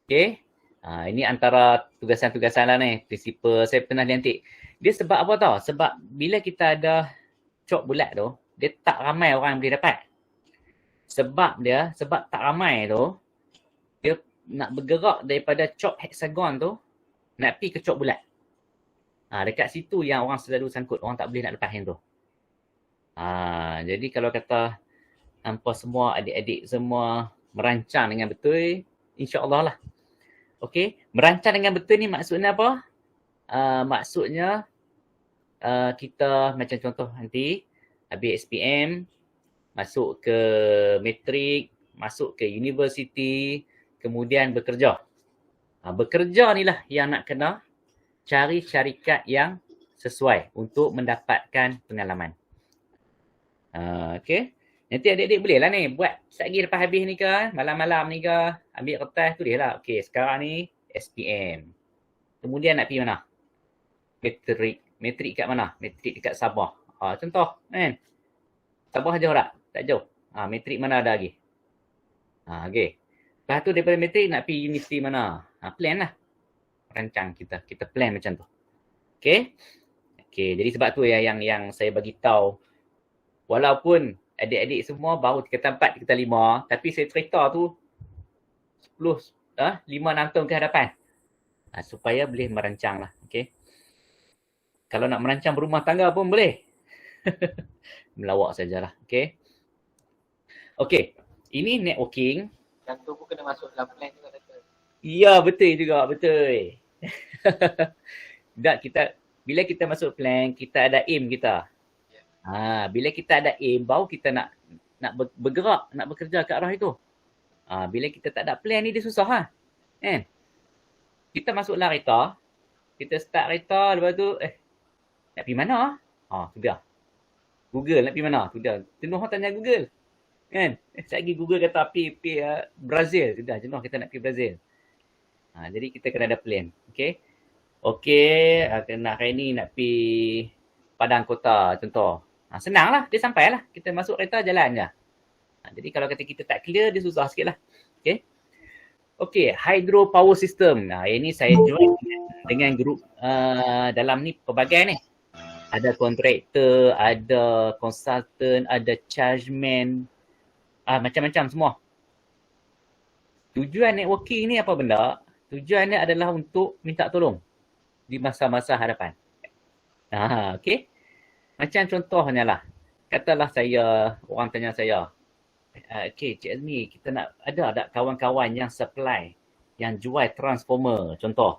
Okay. Ini antara tugasan-tugasan lah ni. Prinsipal saya pernah dilantik. Dia sebab apa tau? Sebab bila kita ada cok bulat tu, dia tak ramai orang boleh dapat. Sebab tak ramai tu, dia nak bergerak daripada cok hexagon tu, nak pergi ke cok bulat. Dekat situ yang orang selalu sangkut. Orang tak boleh nak lepas yang tu. Jadi kalau kata hampa semua, adik-adik semua merancang dengan betul, insya-Allah lah. Okey, merancang dengan betul ni maksudnya apa? Maksudnya kita macam contoh nanti habis SPM, masuk ke matrik, masuk ke universiti, kemudian bekerja. Bekerja ni lah yang nak kena cari syarikat yang sesuai untuk mendapatkan pengalaman. Okey. Nanti adik-adik boleh lah ni buat lagi lepas habis ni ke, malam-malam ni ke, ambil kertas tulis lah. Okey, sekarang ni SPM. Kemudian nak pergi mana? Matrik. Matrik kat mana? Matrik dekat Sabah. Contoh kan. Sabah jauh tak? Tak jauh. Matrik mana ada lagi? Okey. Lepas tu daripada matrik nak pergi universiti mana? Plan lah. Rancang kita plan macam tu. Okey. Jadi sebab tu yang saya bagi tahu, walaupun adik-adik semua baru tingkatan 4, tingkatan 5, tapi saya cerita tu 5-6 tahun ke hadapan. Supaya boleh merancang lah. Okey. Kalau nak merancang berumah tangga pun boleh. Melawak sajalah. Okey. Ini networking. Yang tu pun kena masuk dalam plan juga. Ya, betul juga. Betul. Bila kita masuk plan, kita ada aim kita. Bila kita ada aim, baru kita nak bergerak, nak bekerja ke arah itu. Bila kita tak ada plan ni, dia susah lah. Kan? Kita masuklah kereta, kita start kereta, lepas tu, nak pergi mana? Sudah. Google nak pergi mana? Sudah. Jenuh tanya Google. Kan? Sekejap lagi Google kata pergi Brazil. Sudah, jenuh kita nak pergi Brazil. Jadi kita kena ada plan. Okey, nak hari ni nak pergi Padang Kota contoh. Senang lah, dia sampai lah. Kita masuk kereta, jalan je. Jadi kalau kata kita tak clear, dia susah sikit lah. Okey, hydro power system. Ini saya join dengan grup dalam ni pelbagai ni. Ada kontraktor, ada konsultan, ada chargeman, macam-macam semua. Tujuan networking ni apa benda? Tujuannya adalah untuk minta tolong di masa-masa hadapan. Okey. Macam contohnya lah. Katalah orang tanya saya, Cik Azmi, kita nak ada kawan-kawan yang supply, yang jual transformer contoh.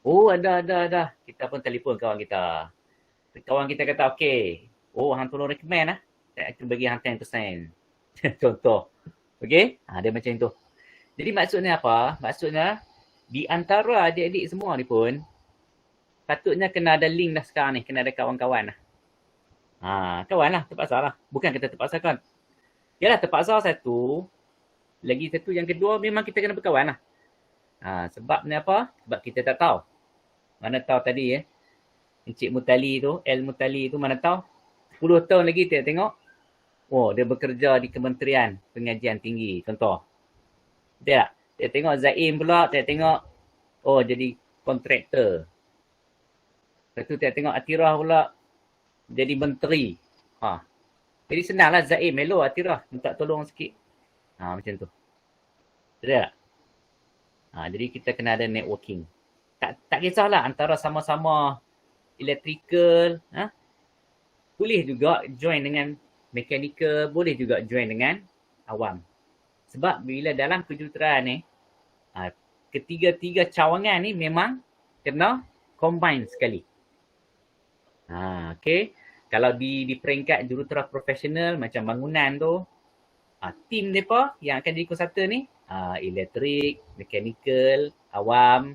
Ada. Kita pun telefon kawan kita. Kawan kita kata, okey. Hang tolong recommend lah. Saya akan bagi hang 10%. Contoh. Okey? Dia macam tu. Jadi maksudnya apa? Maksudnya, di antara adik-adik semua ni pun, patutnya kena ada link dah sekarang ni. Kena ada kawan-kawan lah. Kawan lah, terpaksa lah. Bukan kita terpaksakan. Yalah, terpaksa satu. Lagi satu, yang kedua, memang kita kena berkawan lah. Sebab ni apa? Sebab kita tak tahu. Mana tahu tadi Encik Mutali tu, El Mutali tu, mana tahu 10 tahun lagi kita tengok, dia bekerja di Kementerian Pengajian Tinggi, contoh. Betul tak? Dia tengok Zaim pula, dia tengok, jadi kontraktor. Lepas tu dia tengok Atirah pula, jadi menteri. Jadi senanglah Zaim, hello Atirah, minta tolong sikit. Macam tu. Betul tak? Jadi kita kena ada networking. Tak kisahlah antara sama-sama electrical, boleh juga join dengan mechanical, boleh juga join dengan awam. Sebab bila dalam kejuruteraan ni, ketiga-tiga cawangan ni memang kena combine sekali. Okey. Kalau di peringkat jurutera profesional macam bangunan tu, tim mereka yang akan jadi konsultan ni, elektrik, mechanical, awam,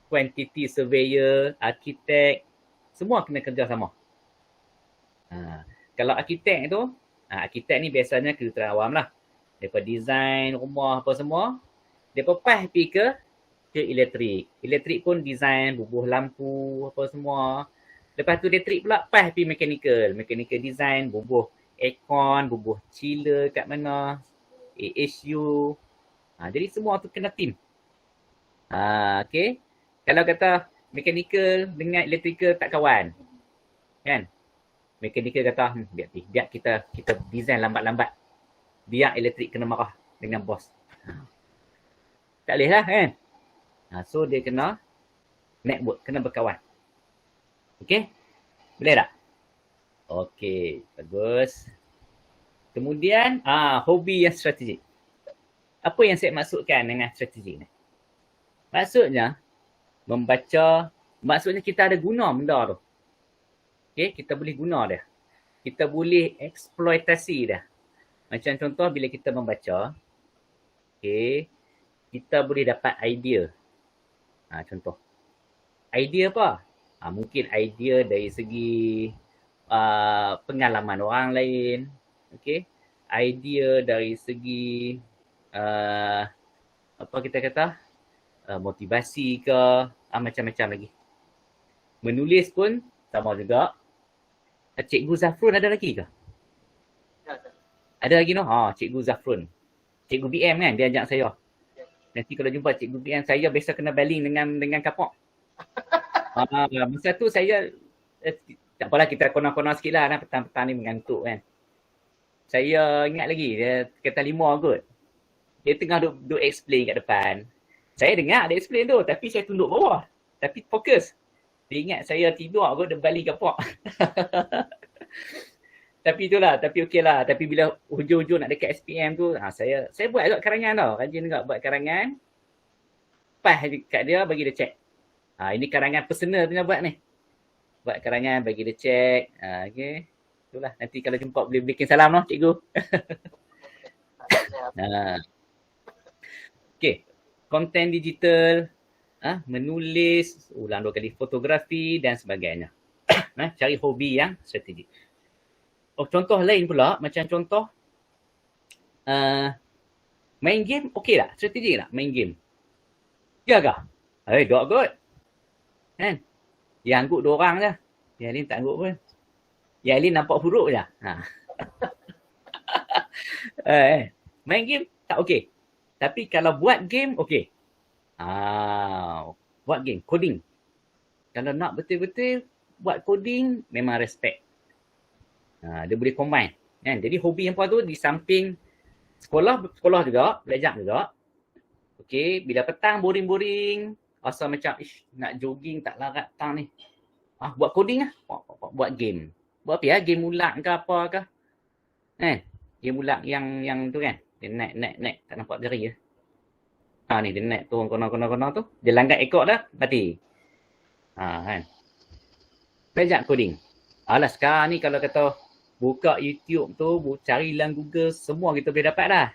quantity surveyor, arkitek, semua kena kerja sama. Kalau arkitek tu, arkitek ni biasanya kejuruteraan awam lah. Mereka design rumah apa semua, mereka pas pergi ke elektrik. Elektrik pun design bubuh lampu apa semua. Lepas tu elektrik pula pas pergi mechanical. Mechanical design bubuh aircon, bubuh chiller kat mana, AHU. Jadi semua tu kena team. Okay. Kalau kata mechanical dengan electrical tak kawan, kan? Mechanical kata, biar kita design lambat-lambat. Biar elektrik kena marah dengan bos. Tak boleh lah, kan? So dia kena network, kena berkawan. Okay? Boleh tak? Okay, bagus. Kemudian, hobi yang strategik. Apa yang saya maksudkan dengan strategik ni? Maksudnya, membaca, maksudnya kita ada guna benda tu. Okay, kita boleh guna dia. Kita boleh eksploitasi dia. Macam contoh bila kita membaca, okay, kita boleh dapat idea. Contoh. Idea apa? Mungkin idea dari segi pengalaman orang lain. Okay. Idea dari segi apa kita kata? Motivasi ke, macam-macam lagi. Menulis pun sama juga. Cikgu Zafrun ada lagi ke? Ada lagi no? Cikgu Zafrun. Cikgu BM kan, dia ajak saya. Nanti kalau jumpa Cikgu BM, saya biasa kena baling dengan kapok. Masa tu saya, tak apalah kita konar-konar sikit lah, petang-petang ni mengantuk kan. Saya ingat lagi, dia kata 5 kot. Dia tengah duk explain kat depan. Saya dengar dia explain tu, tapi saya tunduk bawah. Tapi fokus. Dia ingat saya tidur kot, dia baling kapok. Tapi itulah, tapi okey lah. Tapi bila hujung-hujung nak dekat SPM tu, saya buat juga karangan tau. Rajin juga buat karangan. Pas kat dia, bagi dia check. Ini karangan personal tu nak buat ni. Buat karangan, bagi dia check. Okay. Itulah, nanti kalau jumpa boleh bikin salam lah, cikgu. Okay. Konten digital, menulis, ulang 2 kali fotografi dan sebagainya. Cari hobi yang strategik. Contoh lain pula, macam contoh main game okey tak? Strategik tak main game? Ya ke? Dok kot. Kan? Yang anggut 2 orang je. Yang lain tak anggut pun. Yang lain nampak huruf je. Main game tak okey. Tapi kalau buat game okey. Buat game, coding. Kalau nak betul-betul buat coding, memang respect. Dia boleh combine. Kan? Jadi hobi yang tu di samping sekolah juga, belajar juga. Okey, bila petang boring-boring, rasa macam nak jogging tak larat tang ni. Buat coding lah. Buat game. Buat apa ya? Game ulang ke apa ke? Game ulang yang tu kan. Dia naik tak nampak jari ya. Ni dia naik turun konon tu. Dia langgar ekor dah, mati. Kan. Belajar coding. Sekarang ni kalau kata buka YouTube tu, cari dalam Google, semua kita boleh dapat dah.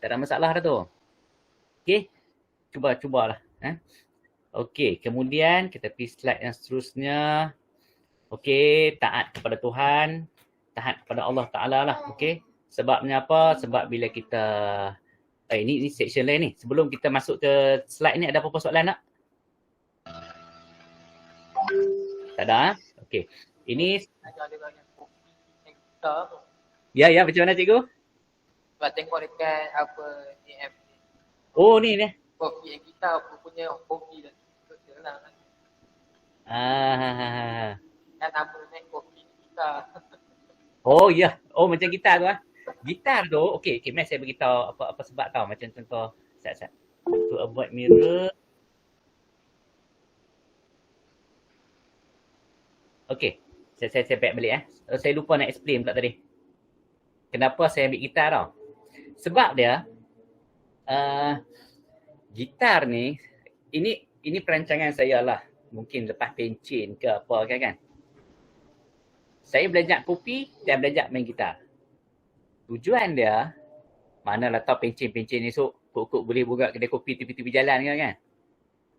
Tak ada masalah dah tu. Okey. Cubalah. Okey, kemudian kita pergi slide yang seterusnya. Okey, taat kepada Tuhan, taat kepada Allah Ta'ala lah. Okey. Sebabnya apa? Sebab bila kita ini section lain ni. Sebelum kita masuk ke slide ni, ada apa-apa soalan tak? Tak ada? Okey. Ini Ya, macam mana cikgu? Sebab tengok dekat apa DM ni. Oh, ni. Kopi yang kita punya kopi dan lah kan. Kan nama ni kopi kita. Oh, ya. Oh, macam gitar tu Gitar tu, okey, Matt saya beritahu apa sebab tau. Macam contoh, sat. To avoid mirror. Okey, saya back balik Saya lupa nak explain pula tadi. Kenapa saya ambil gitar tau. Sebab dia, gitar ni, ini perancangan saya lah. Mungkin lepas pencin ke apa kan. saya belajar kopi dan belajar main gitar. Tujuan dia, manalah tahu pencen-pencen esok kok boleh buka kedai kopi tepi-tepi jalan kan.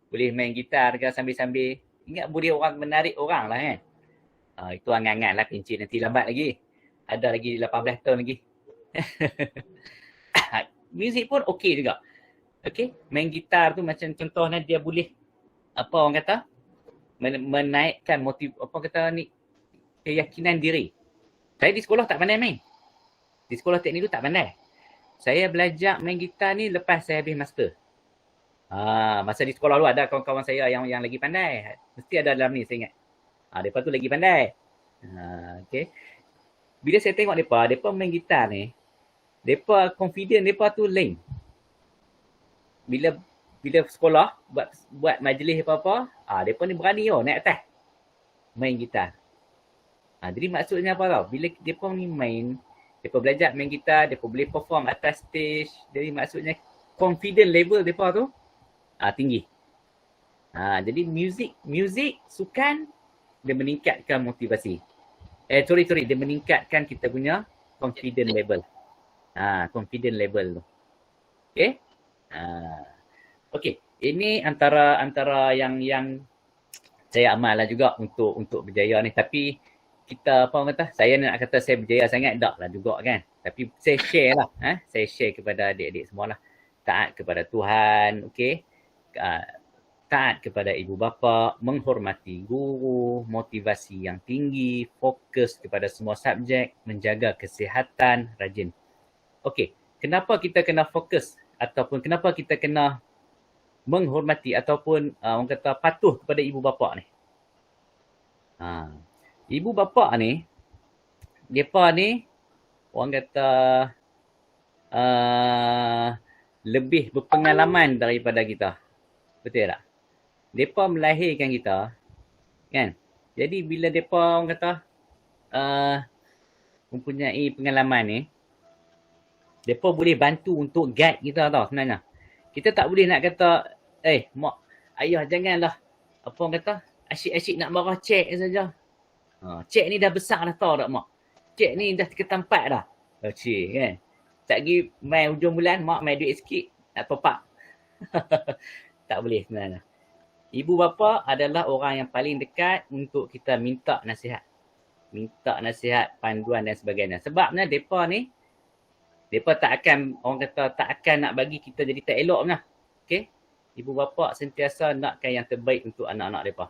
Boleh main gitar ke sambil-sambil. Ingat boleh orang menarik orang lah kan. Itu angan-angan lah pencen nanti lambat lagi. Ada lagi 18 tahun lagi. Muzik pun okey juga. Okey, main gitar tu macam contohnya dia boleh apa orang kata menaikkan keyakinan diri. Saya di sekolah tak pandai main. Di sekolah teknik tu tak pandai. Saya belajar main gitar ni lepas saya habis master. Masa di sekolah dulu ada kawan-kawan saya yang lagi pandai. Mesti ada dalam ni saya ingat. Mereka tu lagi pandai. Okay. Bila saya tengok mereka main gitar ni, mereka confident mereka tu lain. Bila sekolah buat majlis apa-apa, mereka ni berani naik atas main gitar. Jadi maksudnya apa tau? Bila mereka ni main, mereka belajar main gitar, mereka boleh perform atas stage. Jadi maksudnya confident level mereka tu tinggi. Jadi muzik, sukan dia meningkatkan motivasi. Dia meningkatkan kita punya confident level. Confident level tu. Okay? Okay. Ini antara yang saya amal lah juga untuk berjaya ni. Tapi kita saya nak kata saya berjaya sangat tak lah juga kan. Tapi saya share lah. Saya share kepada adik-adik semua lah. Taat kepada Tuhan. Okay. Taat kepada ibu bapa, menghormati guru, motivasi yang tinggi, fokus kepada semua subjek, menjaga kesihatan, rajin. Okey, kenapa kita kena fokus ataupun kenapa kita kena menghormati ataupun orang kata patuh kepada ibu bapa ni? Ibu bapa ni, mereka ni orang kata lebih berpengalaman daripada kita. Betul tak? Mereka melahirkan kita, kan? Jadi bila mereka orang kata mempunyai pengalaman ni, mereka boleh bantu untuk guide kita tau sebenarnya. Kita tak boleh nak kata, mak, ayah janganlah apa orang kata, asyik-asyik nak marah cik saja. Cik ni dah besar dah tahu tak mak? Cik ni dah ketempat dah. Cik kan? Tak pergi main hujung bulan, mak main duit sikit, nak top up. Tak boleh sebenarnya. Ibu bapa adalah orang yang paling dekat untuk kita minta nasihat. Minta nasihat, panduan dan sebagainya. Sebabnya mereka ni, mereka tak akan, orang kata tak akan nak bagi kita jadi tak elok lah. Okay? Ibu bapa sentiasa nakkan yang terbaik untuk anak-anak mereka.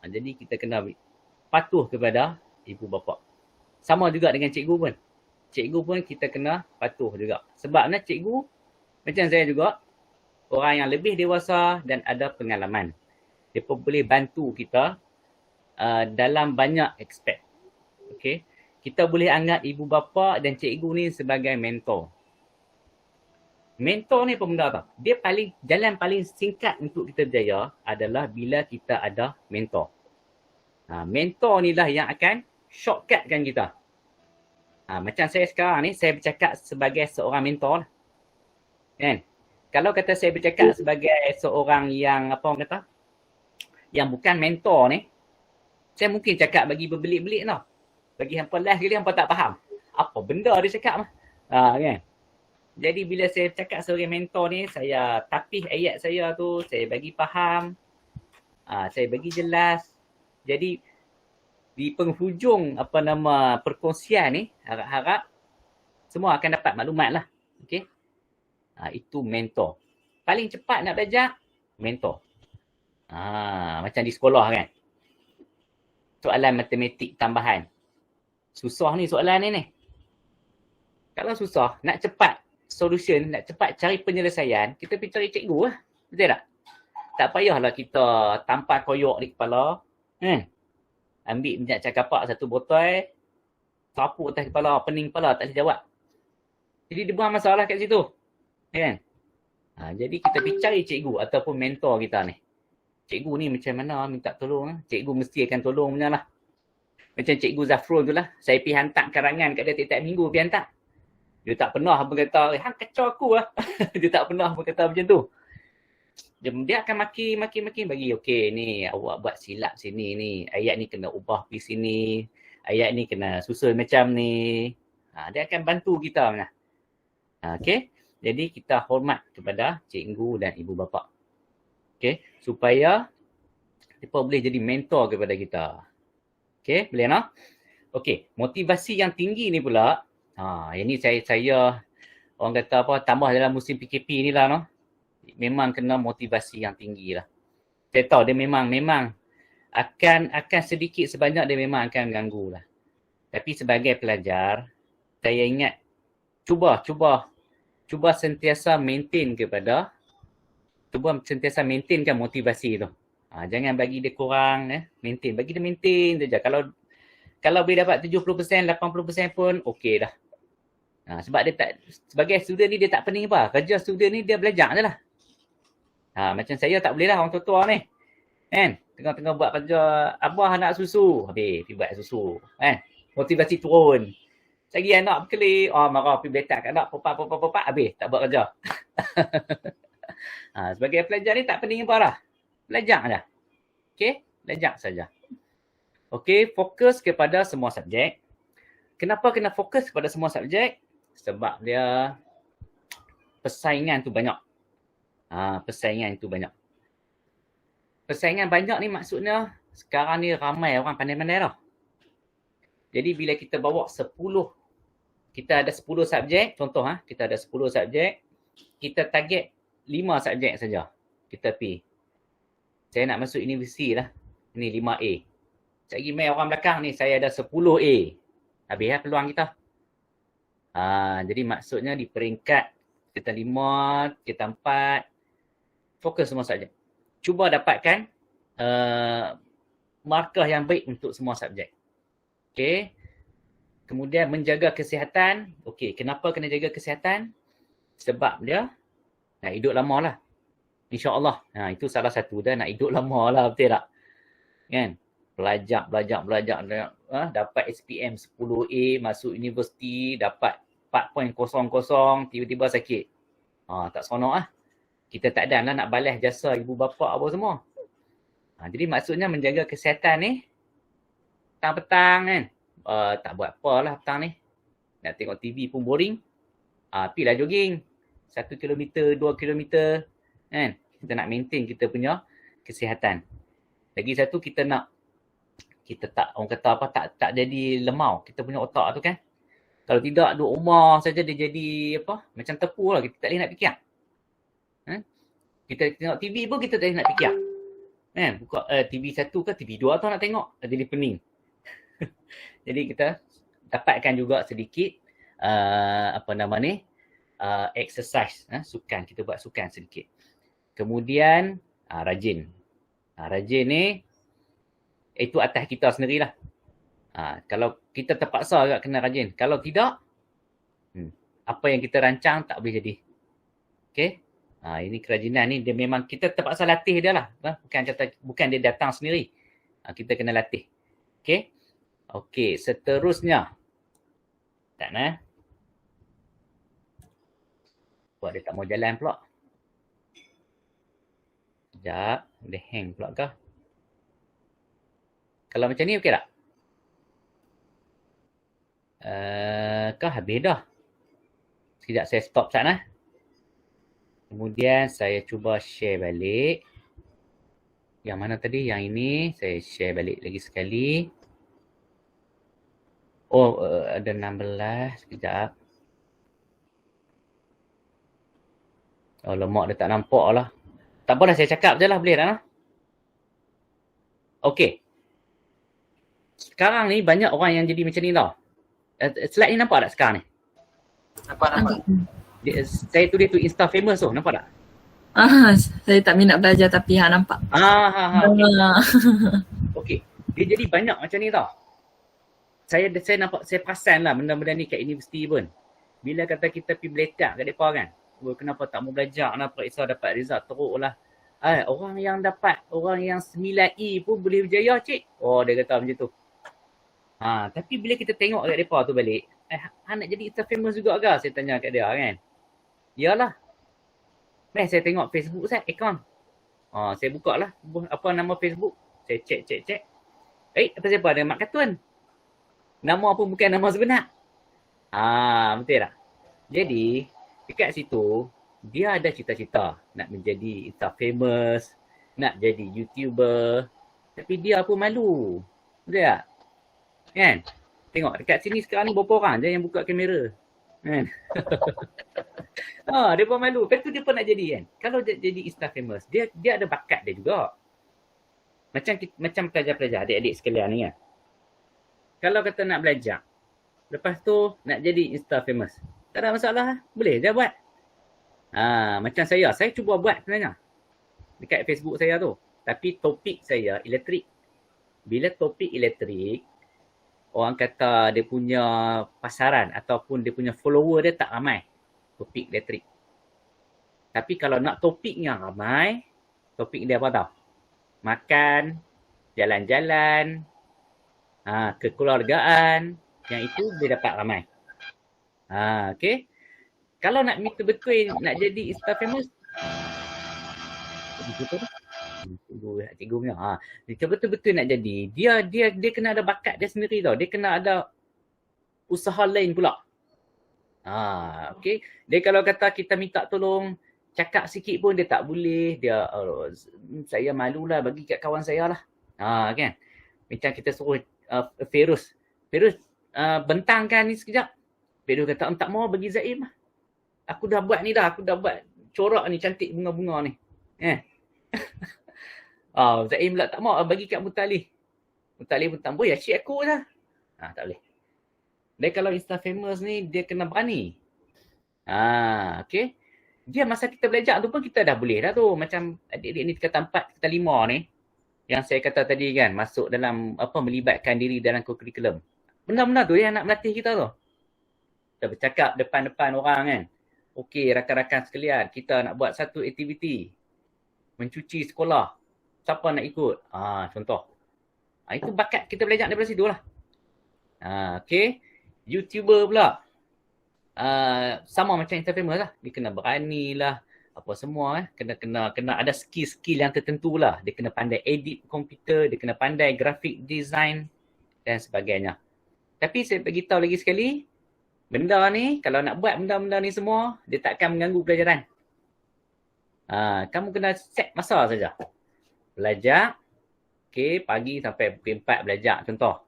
Jadi kita kena patuh kepada ibu bapa. Sama juga dengan cikgu pun. Cikgu pun kita kena patuh juga. Sebabnya cikgu, macam saya juga, orang yang lebih dewasa dan ada pengalaman. Mereka boleh bantu kita dalam banyak aspek. Okay? Kita boleh anggap ibu bapa dan cikgu ni sebagai mentor. Mentor ni apa benda tau? Dia jalan paling singkat untuk kita berjaya adalah bila kita ada mentor. Mentor ni lah yang akan shortcutkan kita. Macam saya sekarang ni, saya bercakap sebagai seorang mentor lah. Kan? Kalau kata saya bercakap sebagai seorang yang apa orang kata, yang bukan mentor ni, saya mungkin cakap bagi berbelit-belit tau. Bagi hampa last kali hampa tak faham. Apa benda dia cakap mah. Kan? Jadi bila saya cakap sebagai mentor ni, saya tapih ayat saya tu, saya bagi faham, saya bagi jelas. Jadi di penghujung perkongsian ni, harap-harap semua akan dapat maklumat lah. Okay? Itu mentor. Paling cepat nak belajar, mentor. Macam di sekolah kan. Soalan matematik tambahan. Susah ni soalan ni. Kalau susah, nak cepat solution, nak cepat cari penyelesaian, kita pergi cari cikgu lah. Betul tak? Tak payahlah kita tampar koyok di kepala. Ambil minyak cakapak satu botol, sapu atas kepala, pening kepala, tak boleh jawab. Jadi dia buang masalah kat situ. Kan? Jadi kita pergi cari cikgu ataupun mentor kita ni. Cikgu ni macam mana minta tolong. Cikgu mesti akan tolong punya lah. Macam cikgu Zafrul tu lah. Saya pergi hantar karangan kat dia tiap-tiap minggu pergi hantar. Dia tak pernah berkata, hang kacau aku lah. Dia tak pernah berkata macam tu. Dia akan maki bagi, okey ni awak buat silap sini ni. Ayat ni kena ubah pergi sini. ayat ni kena susun macam ni. Dia akan bantu kita mana. Okey. Jadi kita hormat kepada cikgu dan ibu bapa. Okey, supaya mereka boleh jadi mentor kepada kita. Okey, boleh no? Okey, motivasi yang tinggi ni pula, yang ni saya orang kata apa, tambah dalam musim PKP ni lah no. Memang kena motivasi yang tinggi lah. Saya tahu dia memang akan sedikit sebanyak dia memang akan mengganggu lah. Tapi sebagai pelajar, saya ingat cuba sentiasa maintainkan motivasi tu. Jangan bagi dia kurang, maintain. Bagi dia maintain saja. Kalau boleh dapat 70%, 80% pun okey dah. Sebab dia tak, sebagai student ni dia tak pening apa. Kerja student ni dia belajar je lah. Macam saya tak boleh lah orang tua-tua ni. Kan? Tengah-tengah buat kerja, abah nak susu. Habis pergi buat susu. Motivasi turun. Lagi anak berkelik, marah pergi beletak kat anak, popak, habis tak buat kerja. Sebagai pelajar ni tak pening apa lah. Belajar dah. Okey, belajar saja. Okey, fokus kepada semua subjek. Kenapa kena fokus kepada semua subjek? Sebab dia persaingan tu banyak. Persaingan banyak ni maksudnya sekarang ni ramai orang pandai-pandai dah. Jadi bila kita bawa 10, kita ada 10 subjek, contoh kita ada 10 subjek, kita target 5 subjek saja. Kita pergi. Saya nak masuk universiti lah. Ini 5A. Saya pergi main orang belakang ni, saya ada 10A. Habis peluang kita. Jadi maksudnya di peringkat kita 5, kita 4, fokus semua subjek. Cuba dapatkan markah yang baik untuk semua subjek. Okey. Kemudian menjaga kesihatan. Okey, kenapa kena jaga kesihatan? Sebab dia nak hidup lama lah. InsyaAllah. Itu salah satu dah, nak hidup lama lah, betul tak? Kan? Belajar. Dapat SPM 10A, masuk universiti, dapat 4.00, tiba-tiba sakit. Tak seronok lah. Kita tak ada lah nak balas jasa ibu bapa apa semua. Jadi maksudnya menjaga kesihatan ni, petang-petang kan. Tak buat apa lah petang ni. Nak tengok TV pun boring. Pergilah jogging. 1 kilometer, 2 kilometer. Kan? Kita nak maintain kita punya kesihatan. Lagi satu kita tak, orang kata apa, tak jadi lemau. Kita punya otak tu kan. Kalau tidak duduk rumah saja dia jadi apa? Macam tepu lah. Kita tak boleh nak fikir. Kita tengok TV pun kita tak boleh nak fikir. Kan? Buka TV 1 ke TV 2 tu nak tengok. Jadi pening. Jadi kita dapatkan juga sedikit exercise, sukan. Kita buat sukan sedikit. Kemudian rajin. Rajin ni itu atas kita sendirilah. Kalau kita terpaksa agak kena rajin. Kalau tidak, apa yang kita rancang tak boleh jadi. Okey? Ini kerajinan ni dia memang kita terpaksa latih dia lah. Bukan dia datang sendiri. Kita kena latih. Okey? Okey, seterusnya. Tak nak. Buat dia tak mau jalan pula. Sekejap. Dia hang pula kah? Kalau macam ni okey tak? Kah habis dah. Sekejap saya stop sana. Kemudian saya cuba share balik. Yang mana tadi? Yang ini saya share balik lagi sekali. Ada 16. Sekejap. Lemak dia tak nampak lah. Tak apalah, saya cakap je lah, boleh tak? Okey. Sekarang ni banyak orang yang jadi macam ni tau. Slide ni nampak tak sekarang ni? Nampak. Saya tulis tu Insta famous tu, nampak tak? Saya tak minat belajar tapi nampak. Okey. Dia jadi banyak macam ni tau. Saya nampak, saya perasan lah benda-benda ni kat universiti pun. Bila kata kita pergi beletak kat mereka kan. Kenapa tak mau belajar, kenapa Isa dapat result teruk lah. Orang yang 9E pun boleh berjaya cik. Dia kata macam tu. Tapi bila kita tengok kat mereka tu balik, nak jadi Insta famous juga ke? Saya tanya kat dia kan. Yalah. Saya tengok Facebook saya, akaun. Saya buka lah. Apa nama Facebook. Saya cek. Apa siapa ada Mak Katun. Nama pun bukan nama sebenar. Betul tak? Jadi, dekat situ, dia ada cita-cita nak menjadi Insta famous, nak jadi YouTuber. Tapi dia pun malu. Betul tak? Kan? Tengok dekat sini sekarang ni berapa orang je yang buka kamera. Kan? Dia pun malu. Lepas tu dia pun nak jadi kan. Kalau dia jadi Insta famous, dia ada bakat dia juga. Macam pelajar-pelajar, adik-adik sekalian ni kan. Kalau kata nak belajar, lepas tu nak jadi Insta famous, tak ada masalah. Boleh je buat. Macam saya cuba buat sebenarnya. Dekat Facebook saya tu. Tapi topik saya elektrik. Bila topik elektrik, orang kata dia punya pasaran ataupun dia punya follower dia tak ramai. Topik elektrik. Tapi kalau nak topik yang ramai, topik dia apa tau? Makan, jalan-jalan, kekeluargaan, yang itu dia dapat ramai. Okay. Kalau nak betul-betul nak jadi Insta famous, cikgu punya. Dia betul-betul nak jadi, dia kena ada bakat dia sendiri tau. Dia kena ada usaha lain pula. Okay. Dia kalau kata kita minta tolong cakap sikit pun dia tak boleh. Dia saya malulah bagi kat kawan saya lah. Kan. Macam kita suruh Feiruz, bentangkan ni sekejap. Feiruz kata, tak mau bagi Zaim lah. Aku dah buat ni dah. Aku dah buat corak ni cantik bunga-bunga ni. Zaim pula tak mau bagi kat Mutalih. Mutalih pun tak boleh. Cik aku lah. Tak boleh. Dan kalau Insta famous ni, dia kena berani. Okay. Dia masa kita belajar tu pun kita dah boleh dah tu. Macam adik-adik ni tingkatan 4, tingkatan 5 ni. Yang saya kata tadi kan, masuk dalam melibatkan diri dalam kurikulum. Benda-benda tu yang nak melatih kita tu. Kita bercakap depan-depan orang kan. Okey, rakan-rakan sekalian, kita nak buat satu aktiviti. Mencuci sekolah. Siapa nak ikut? Contoh. Itu bakat kita belajar daripada situ lah. Okey. YouTuber pula. Sama macam Insta famous lah. Dia kena berani lah. Apa semua kena ada skill-skill yang tertentu lah. Dia kena pandai edit komputer, dia kena pandai graphic design dan sebagainya. Tapi saya beritahu lagi sekali, benda ni, kalau nak buat benda-benda ni semua, dia takkan mengganggu pelajaran. Kamu kena set masa saja. Belajar, pagi sampai pukul 4 belajar contoh.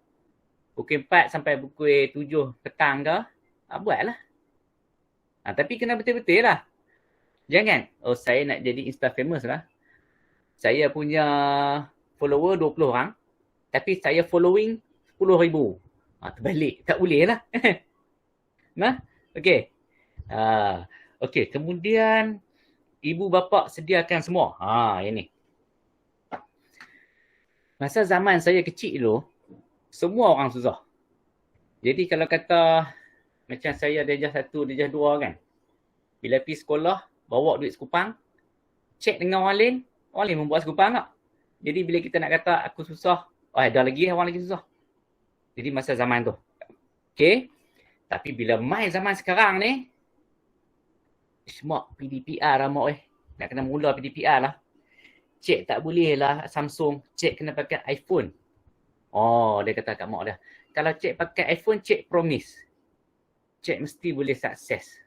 Pukul 4 sampai pukul 7 petang ke, buatlah. Tapi kena betul-betul lah. Jangan, saya nak jadi Insta famous lah. Saya punya follower 20 orang, tapi saya following 10,000. Terbalik, tak boleh lah. Okey. Okey, kemudian ibu bapa sediakan semua. Ini. Masa zaman saya kecil dulu, semua orang susah. Jadi kalau kata macam saya darjah 1, darjah 2 kan. Bila pergi sekolah, bawa duit sekupang, cek dengan orang lain membuat sekupang tak? Jadi bila kita nak kata aku susah, ada lagi orang lagi susah. Jadi masa zaman tu. Okay. Tapi bila mai zaman sekarang ni, semua PDPR lah mak nak kena mula PDPR lah. Cek tak boleh lah Samsung, cek kena pakai iPhone. Dia kata kat mak dia, kalau cek pakai iPhone, cek promise. Cek mesti boleh sukses.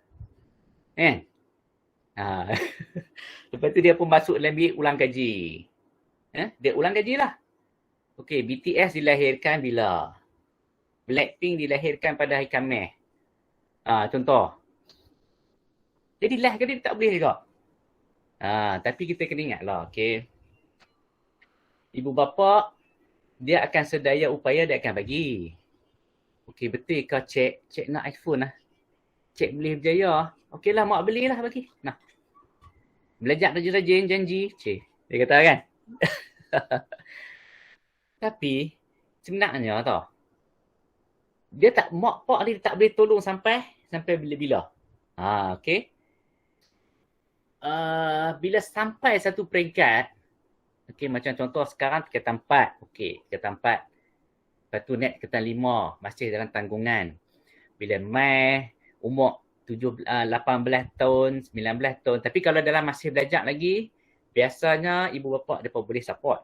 Lepas tu dia pun masuk dalam bilik ulang kaji. Dia ulang kaji lah. Okey, BTS dilahirkan bila? Blackpink dilahirkan pada hari Khamis. Contoh. Jadi lah dia tak boleh juga. Tapi kita kena ingat lah, okey. Ibu bapa, dia akan sedaya upaya dia akan bagi. Okey, betul ke cek nak iPhone lah. Cek boleh berjaya. Okeylah, mak belilah bagi. Belajar rajin-rajin, janji. Dia kata kan. Tapi, sebenarnya tau, mak pak dia tak boleh tolong sampai bila-bila. Okey. Bila sampai satu peringkat, okey, macam contoh sekarang tingkatan 4. Okey, tingkatan 4. Lepas tu naik tingkatan 5, masih dalam tanggungan. Bila mai umur 18 tahun, 19 tahun. Tapi kalau dalam masih belajar lagi, biasanya ibu bapa mereka boleh support.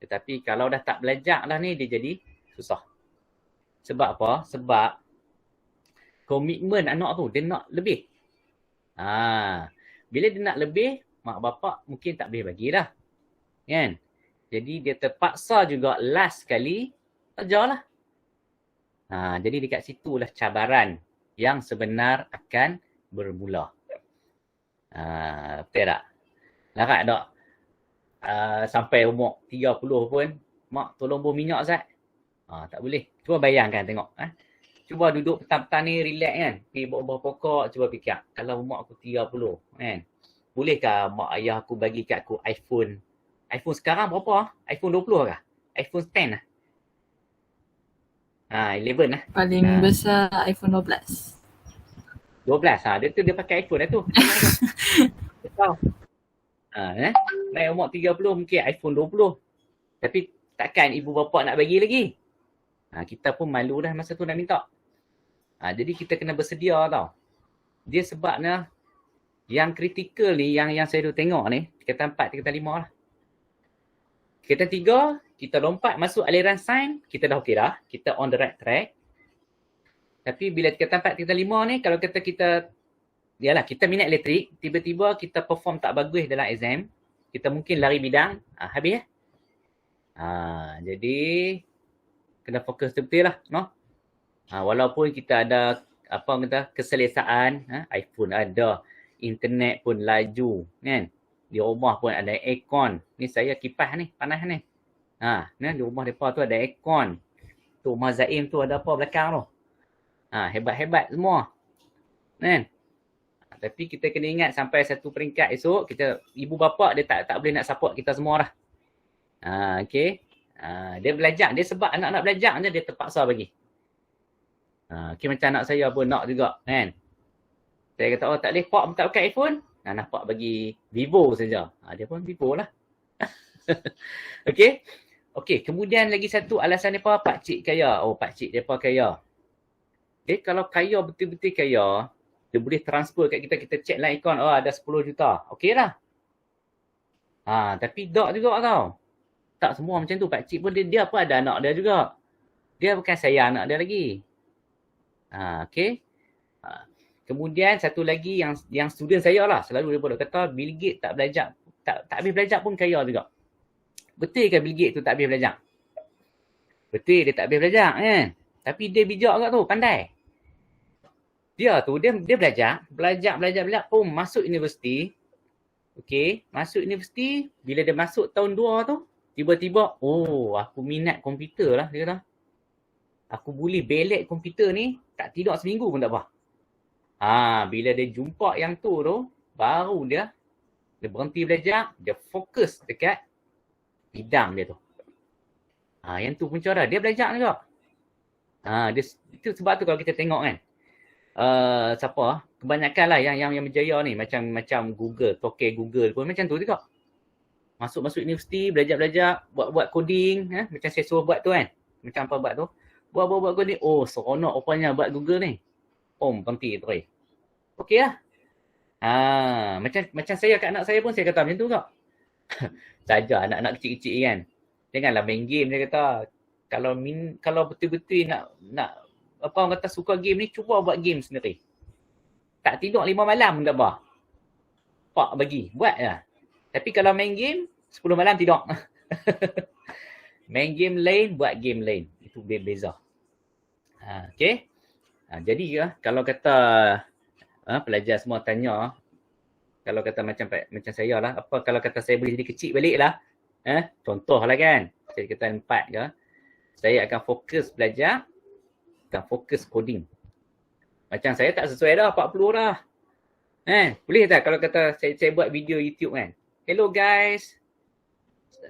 Tetapi kalau dah tak belajar lah ni, dia jadi susah. Sebab apa? Sebab komitmen anak tu, dia nak lebih. Bila dia nak lebih, mak bapak mungkin tak boleh bagi dah. Kan? Jadi dia terpaksa juga last sekali ajarlah. Jadi dekat situlah cabaran yang sebenar akan bermula. Betul tak? Larat tak? Sampai umur 30 pun, mak tolong buang minyak Zat. Tak boleh. Cuba bayangkan tengok. Cuba duduk petang-petang ni relax kan. Pergi bawah pokok, cuba fikir. Kalau umur aku 30 kan. Bolehkah mak ayah aku bagi kat aku iPhone? iPhone sekarang berapa? iPhone 20 kah? iPhone 10 lah. 11 lah. Paling besar iPhone 12. 12 dia pakai iPhone lah tu. Tahu. Naik umur 30 mungkin iPhone 20. Tapi takkan ibu bapa nak bagi lagi. Kita pun malu dah masa tu nak minta. Jadi kita kena bersedia tau. Dia sebabnya yang kritikal ni, yang saya tu tengok ni, tingkatan 4, tingkatan 5 lah. Tingkatan 3, kita lompat masuk aliran sains, kita dah okey dah. Kita on the right track. Tapi bila tingkatan 4, tingkatan 5 ni, kalau kata kita minat elektrik, tiba-tiba kita perform tak bagus dalam exam, kita mungkin lari bidang, habis ya. Jadi kena fokus betul lah, no? Walaupun kita ada keselesaan, iPhone ada, internet pun laju, kan? Di rumah pun ada aircon. Ni saya kipas ni, panas ni. Di rumah depa tu ada aircon. Tu rumah Zaim tu ada apa belakang tu. Hebat-hebat semua. Kan? Tapi kita kena ingat sampai satu peringkat esok, ibu bapa dia tak boleh nak support kita semua dah. Okey. Dia belajar, dia sebab anak-anak belajar dia terpaksa bagi. Macam anak saya pun nak juga, kan. Saya kata, tak boleh, pak tak pakai iPhone. Nampak bagi Vivo saja. Dia pun Vivo lah. Okey, kemudian lagi satu alasan mereka, pakcik kaya. Pakcik mereka kaya. Kalau kaya betul-betul kaya, dia boleh transfer kat kita, kita check lah akaun, ada 10 juta. Okey lah. Tapi tak juga tau. Tak semua macam tu. Pakcik pun dia pun ada anak dia juga. Dia bukan sayang anak dia lagi. Okey. Kemudian satu lagi yang student saya lah, selalu dia kata Bill Gates tak belajar, tak habis belajar pun kaya juga. Betul ke Bill Gates tu tak habis belajar? Betul, dia tak habis belajar kan. Tapi dia bijak kat tu, pandai. Dia belajar pun masuk universiti. Okey, masuk universiti, bila dia masuk tahun 2 tu, tiba-tiba, aku minat komputer lah, dia kata. Aku boleh belet komputer ni, tak tidur seminggu pun tak apa. Bila dia jumpa yang tu, baru dia berhenti belajar, dia fokus dekat bidang dia tu. Yang tu pun cara, dia belajar juga. Itu sebab tu kalau kita tengok kan, kebanyakan lah yang berjaya ni, macam Google, toke Google pun macam tu juga. Masuk universiti, belajar, buat coding, macam saya suruh buat tu kan. Macam apa buat tu. Buat coding, seronok rupanya buat Google ni. Berhenti terus. Okey lah. Macam saya kat anak saya pun saya kata macam tu juga. Saja anak-anak kecil-kecil kan. Janganlah main game, dia kata. Kalau betul-betul nak orang kata suka game ni, cuba buat game sendiri. Tak tidur 5 malam pun tak apa. Pak bagi, buat lah. Tapi kalau main game, 10 malam tidur. Main game lain, buat game lain. Itu beza. Okey. Jadi kalau kata pelajar semua tanya, kalau kata macam saya lah, kalau kata saya boleh jadi kecil balik lah, contohlah kan, saya kata 4 ke, saya akan fokus belajar, akan fokus coding. Macam saya tak sesuai dah, 40 dah. Boleh tak kalau kata saya buat video YouTube kan, hello guys,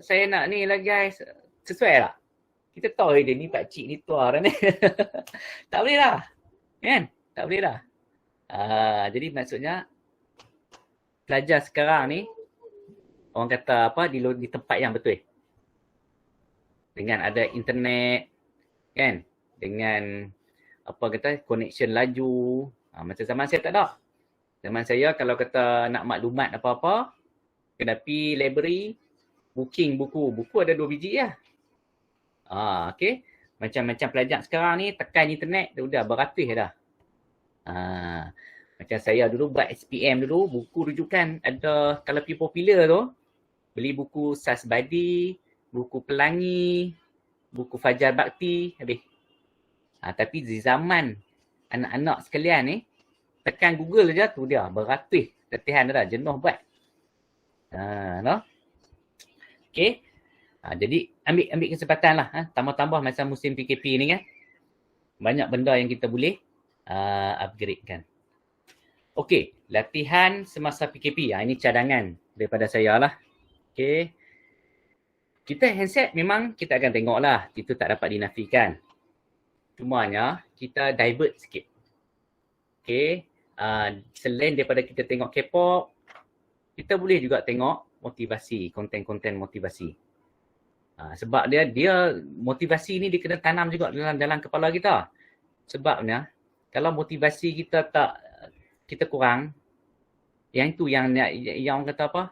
saya nak ni lah guys, sesuai tak? Kita tahu dia ni pakcik ni tua dah ni. Tak boleh lah. Kan? Tak boleh lah. Jadi maksudnya pelajar sekarang ni orang kata di tempat yang betul. Dengan ada internet kan? Dengan connection laju. Macam zaman saya tak ada. Zaman saya kalau kata nak maklumat apa-apa, kena pergi library, booking buku. Buku ada 2 biji lah. Okey. Macam pelajar sekarang ni tekan internet dah beratus dah. Macam saya dulu buat SPM dulu, buku rujukan ada kalau pergi popular tu, beli buku Sasbadi, buku Pelangi, buku Fajar Bakti, habis. Tapi di zaman anak-anak sekalian ni, tekan Google je tu dia beratus latihan dah, jenuh buat. No? Okay. Jadi ambil kesempatan lah. Tambah-tambah masa musim PKP ni kan. Banyak benda yang kita boleh upgrade kan. Okay. Latihan semasa PKP. Ini cadangan daripada saya lah. Okay. Kita handset memang kita akan tengok lah. Itu tak dapat dinafikan. Cumanya kita divert sikit. Okay. Selain daripada kita tengok K-pop, kita boleh juga tengok motivasi, konten-konten motivasi. Sebab dia motivasi ni dia kena tanam juga dalam kepala kita. Sebabnya kalau motivasi kita kurang, yang itu yang orang kata apa?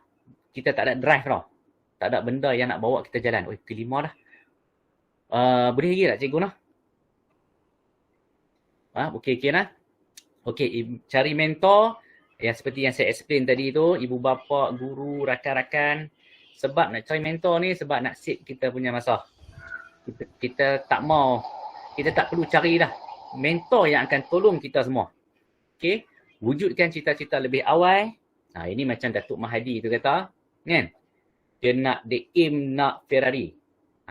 Kita tak ada drive tau. Tak ada benda yang nak bawa kita jalan. Kelima dah. Boleh lagi tak cikgu nah? Okey lah. Okey, cari mentor yang seperti yang saya explain tadi tu, ibu bapa, guru, rakan-rakan. Sebab nak cari mentor ni sebab nak save kita punya masa. Kita tak perlu cari dah. Mentor yang akan tolong kita semua. Okey, wujudkan cita-cita lebih awal. Ini macam Datuk Mahathir tu kata, kan? Dia aim nak Ferrari.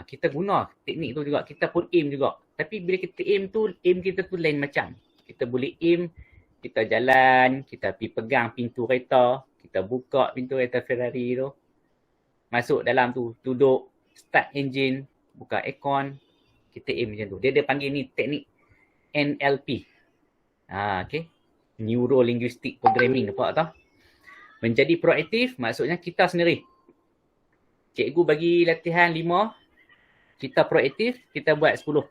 Kita guna teknik tu juga. Kita pun aim juga. Tapi bila kita aim kita tu lain macam. Kita boleh aim, kita jalan, kita pergi pegang pintu kereta, kita buka pintu kereta Ferrari tu. Masuk dalam tu, duduk, start engine, buka aircon, kita aim macam tu. Dia panggil ni teknik NLP. Okay. Neuro Linguistic Programming, nampak tak? Menjadi proaktif maksudnya kita sendiri. Cikgu bagi latihan 5, kita proaktif, kita buat 10.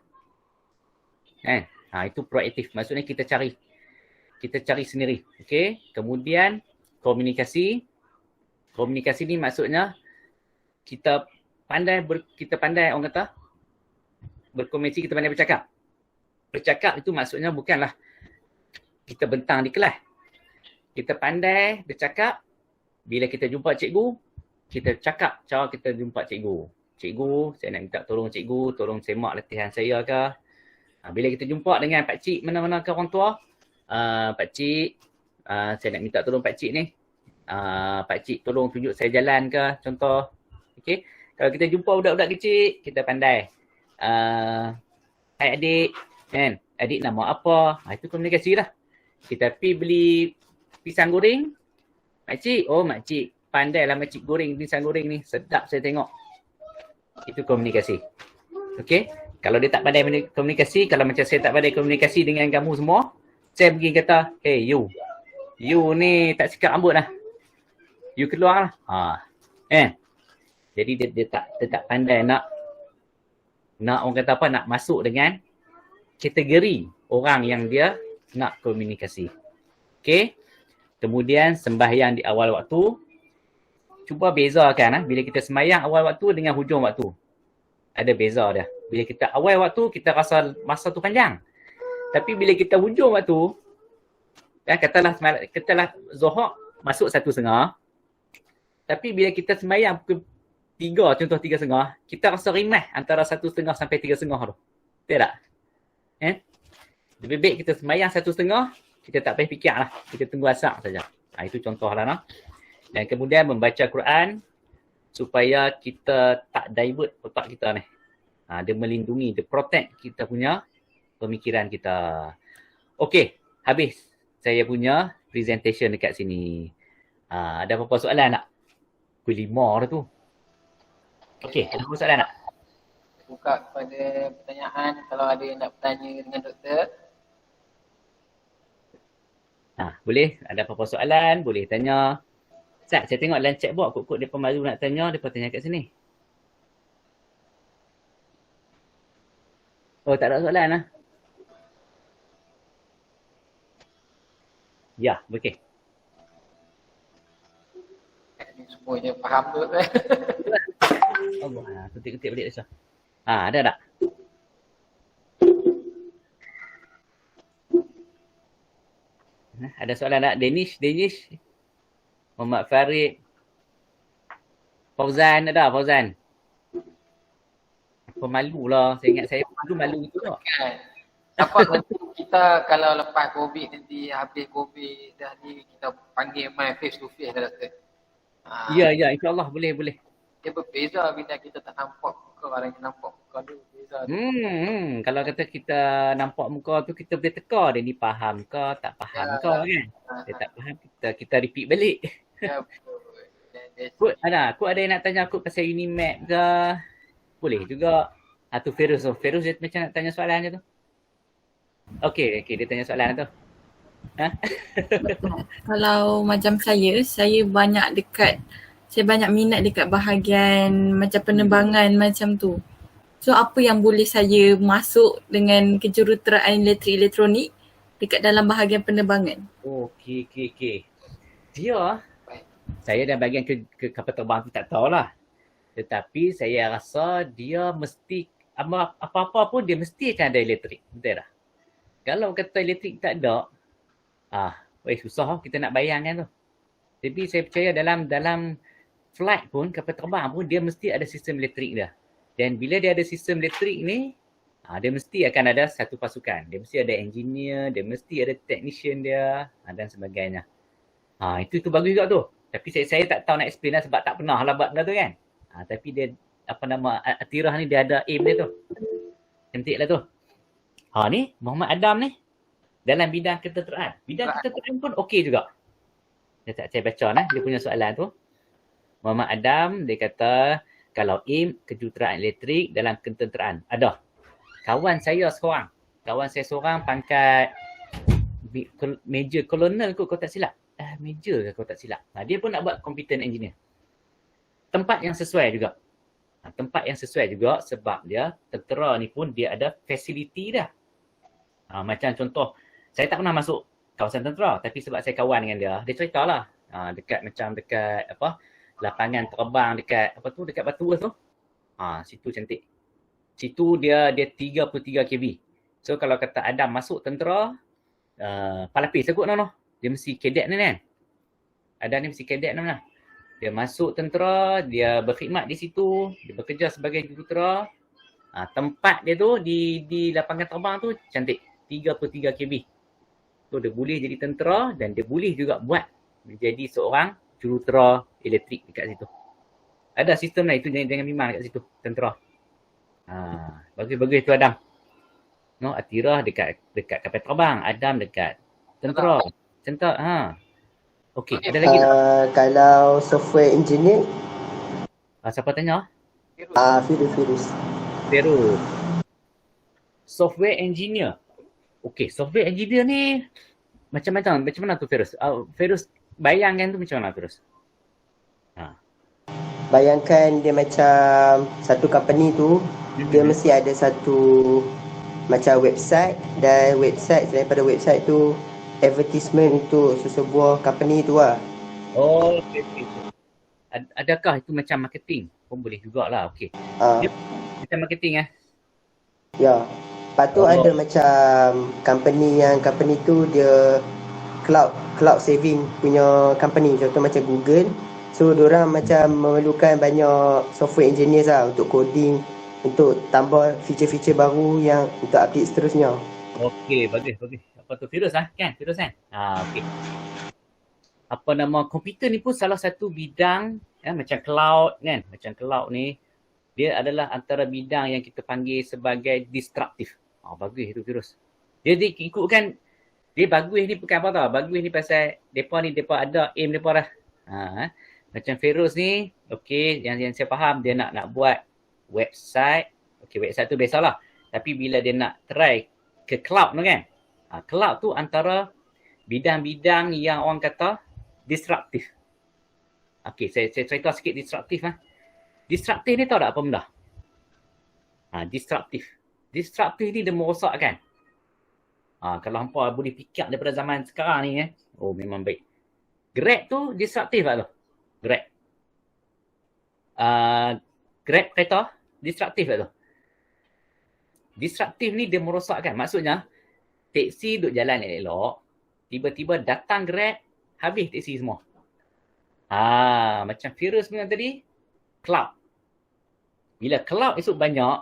Kan? Itu proaktif. Maksudnya kita cari sendiri. Okay. Kemudian komunikasi. Komunikasi ni maksudnya kita pandai orang kata berkomunikasi, kita pandai bercakap. Bercakap itu maksudnya bukanlah kita bentang di kelas. Kita pandai bercakap. Bila kita jumpa cikgu, kita cakap cara kita jumpa cikgu. Cikgu, saya nak minta tolong cikgu, tolong semak latihan saya ke. Bila kita jumpa dengan pakcik mana-mana ke orang tua, pakcik, saya nak minta tolong pakcik ni. Pakcik tolong tunjuk saya jalan ke, contoh. Okay. Kalau kita jumpa budak-budak kecil, kita pandai. Hai adik, kan? Adik nama apa? Itu komunikasi lah. Kita pergi beli pisang goreng. Makcik, makcik pandai lah makcik goreng pisang goreng ni. Sedap saya tengok. Itu komunikasi. Okay. Kalau dia tak pandai komunikasi, kalau macam saya tak pandai komunikasi dengan kamu semua, saya pergi kata, hey you ni tak sikat rambut lah. You keluar lah. Jadi dia tak pandai nak orang kata apa, nak masuk dengan kategori orang yang dia nak komunikasi. Okay. Kemudian sembahyang di awal waktu. Cuba bezakan bila kita sembahyang awal waktu dengan hujung waktu. Ada beza dia. Bila kita awal waktu, kita rasa masa tu panjang. Tapi bila kita hujung waktu, katalah Zuhur masuk 1:30. Tapi bila kita sembahyang pukul 3, contoh 3:30, kita rasa rimah antara 1:30 sampai 3:30 tu. Betul tak? Lebih baik kita sembahyang 1:30, kita tak payah fikir lah. Kita tunggu asar saja. Itu contoh lah. Nah. Dan kemudian membaca Quran supaya kita tak divert otak kita ni. Dia melindungi, dia protect kita punya pemikiran kita. Okey, habis saya punya presentation dekat sini. Ada apa-apa soalan tak? Pukul 5 dah tu. Okey, ada apa soalan tak? Buka kepada pertanyaan kalau ada yang nak bertanya dengan doktor. Boleh. Ada apa-apa soalan, boleh tanya. Ustaz, saya tengok dalam chatbox kok dia pemalu nak tanya, dia tanya kat sini. Tak ada soalan lah. Ya, okey. Ini semuanya faham tu. Allah, ketik-ketik balik dah. Ada tak? Ada soalan tak? Danish. Muhammad Farid. Fauzan ada, Fauzan. Apa malu lah. Saya ingat saya malu itu tak. Kan. Apa nanti kita kalau lepas COVID nanti habis COVID dah ni kita panggil main face to face dah doktor. Ya, insyaAllah boleh. Dia berbeza bila kita tak nampak muka orang yang nampak muka dia berbeza. Kalau kata kita nampak muka tu kita boleh teka dia ni faham ke tak faham ke kan. Dia tak faham kita repeat balik. Ya betul. Kut ada yang nak tanya aku pasal Unimap ke? Boleh juga. Tu Ferus tu. Ferus dia macam nak tanya soalan je tu. Okey, dia tanya soalan tu. Kalau macam saya banyak minat dekat bahagian macam penerbangan macam tu. So apa yang boleh saya masuk dengan kejuruteraan elektrik elektronik dekat dalam bahagian penerbangan? Okey. Saya dalam bahagian ke kapal terbang tu tak tahulah. Tetapi saya rasa dia mesti apa-apa pun dia mesti akan ada elektrik. Betul tak? Kalau kata elektrik tak ada, susah kita nak bayangkan tu. Jadi saya percaya dalam flight pun, kapal terbang pun dia mesti ada sistem elektrik dia. Dan bila dia ada sistem elektrik ni, dia mesti akan ada satu pasukan. Dia mesti ada engineer, dia mesti ada technician dia dan sebagainya. Itu bagus juga tu. Tapi saya tak tahu nak explain lah sebab tak pernah lah buat benda tu kan. Tapi dia Atirah ni dia ada aim dia tu. Cantik lah tu. Ni Muhammad Adam ni dalam bidang ketenteraan. Bidang ketenteraan pun okey juga. Saya baca dia punya soalan tu. Muhammad Adam dia kata kalau aim kejuruteraan elektrik dalam ketenteraan. Ada. Kawan saya seorang pangkat Major Colonel kot kau tak silap. Major ke kau tak silap. Dia pun nak buat computer engineer. Tempat yang sesuai juga sebab dia tentera ni pun dia ada fasiliti dah. Macam contoh, saya tak pernah masuk kawasan tentera tapi sebab saya kawan dengan dia ceritalah. Dekat lapangan terbang dekat Batu tu. Situ cantik. Situ dia 33 kV. So kalau kata Adam masuk tentera, palapis aku no. Dia mesti kadet ni kan. Adam ni mesti kadet ni lah. Dia masuk tentera, dia berkhidmat di situ, dia bekerja sebagai jurutera. Tempat dia tu di lapangan terbang tu cantik, 33 kV. So dia boleh jadi tentera dan dia boleh juga buat menjadi seorang jurutera elektrik dekat situ. Ada sistem lah itu, jangan bimbang dekat situ, tentera. Bagus-bagus tu Adam. Atirah dekat kapal terbang, Adam dekat tentera. Okey, ada lagi tak? Kalau software engineer? Siapa tanya? Firuz. Software engineer. Okey, software engineer ni macam mana tu Firuz? Firuz bayangkan tu macam mana Firuz? Bayangkan dia macam satu company tu, dia mesti ada satu macam website dan daripada website tu advertisement untuk sesebuah company tu lah. Okay. Adakah itu macam marketing? Pun boleh jugalah, okey. Macam marketing Ya. Lepas tu ada macam company tu dia cloud saving punya company. Contoh macam Google. So diorang macam memerlukan banyak software engineers lah untuk coding, untuk tambah feature-feature baru yang untuk update seterusnya. Okey, bagus. Apa tu Firuz kan? Firuz kan? Okey. Komputer ni pun salah satu bidang macam cloud kan? Macam cloud ni dia adalah antara bidang yang kita panggil sebagai disruptive. Bagus itu Firuz. Dia ikutkan dia bagus ni bukan apa tau. Bagus ni pasal depa ada aim depa dah. Macam Firuz ni, okey, yang saya faham dia nak buat website. Okey, website tu biasalah. Tapi bila dia nak try ke cloud tu kan? Cloud tu antara bidang-bidang yang orang kata disruptive. Okey, saya cerita sikit disruptive. Disruptive ni tahu tak apa benda? Disruptive. Disruptive ni dia merosakkan. Kalau hampa boleh pick up daripada zaman sekarang ni memang baik. Grab tu disruptive tak tu? Grab kereta disruptive tak tu? Disruptive ni dia merosakkan. Maksudnya taksi duk jalan elok, tiba-tiba datang Grab, habis teksi semua. Macam virus punya tadi, cloud. Bila cloud esok banyak,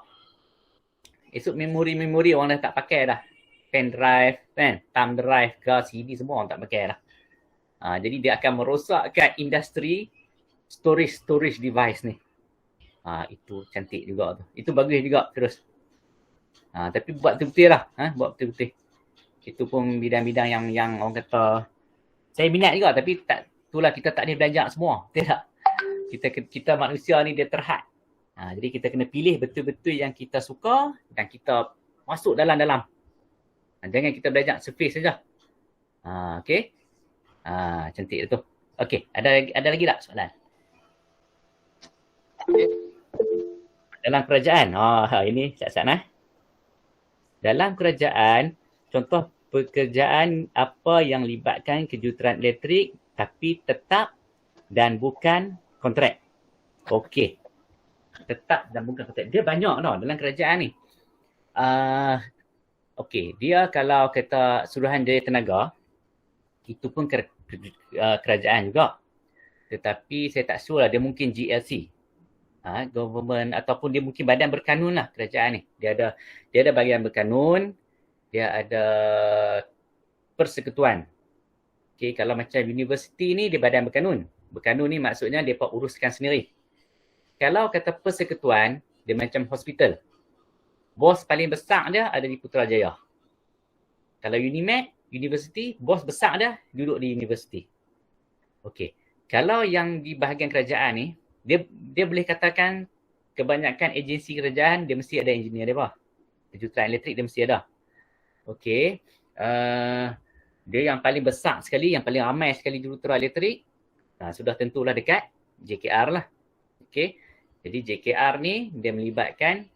esok memori-memori orang dah tak pakai dah. Pen drive, kan, thumb drive ke, CD semua orang tak pakai dah. Jadi dia akan merosakkan industri storage device ni. Itu cantik juga tu. Itu bagus juga terus. Tapi buat betul-betul lah. Buat betul-betul. Itu pun bidang-bidang yang orang kata saya minat juga, tapi tak, itulah kita tak boleh belajar semua. Tidak. Kita manusia ni dia terhad. Jadi kita kena pilih betul-betul yang kita suka dan kita masuk dalam-dalam. Jangan kita belajar surface saja. Okey. Cantik tu. Okey, ada lagi tak soalan? Dalam kerajaan. Ini siap-siap Dalam kerajaan, contoh pekerjaan apa yang libatkan kejuruteraan elektrik tapi tetap dan bukan kontrak. Okey. Tetap dan bukan kontrak. Dia banyak dalam kerajaan ni. Okey, dia kalau kata Suruhanjaya Tenaga, itu pun kerajaan juga. Tetapi saya tak sure lah, dia mungkin GLC. Government ataupun dia mungkin badan berkanun lah kerajaan ni. Dia ada bahagian berkanun, dia ada persekutuan. Okey, kalau macam universiti ni dia badan berkanun. Berkanun ni maksudnya dia uruskan sendiri. Kalau kata persekutuan, dia macam hospital. Bos paling besar dia ada di Putrajaya. Kalau Unimed, universiti, bos besar dia duduk di universiti. Okey. Kalau yang di bahagian kerajaan ni, dia boleh katakan kebanyakan agensi kerajaan dia mesti ada engineer dia apa. Kejuruteraan elektrik dia mesti ada. Okey. Dia yang paling besar sekali, yang paling ramai sekali juruteraan elektrik, sudah tentulah dekat JKR lah. Okey. Jadi JKR ni dia melibatkan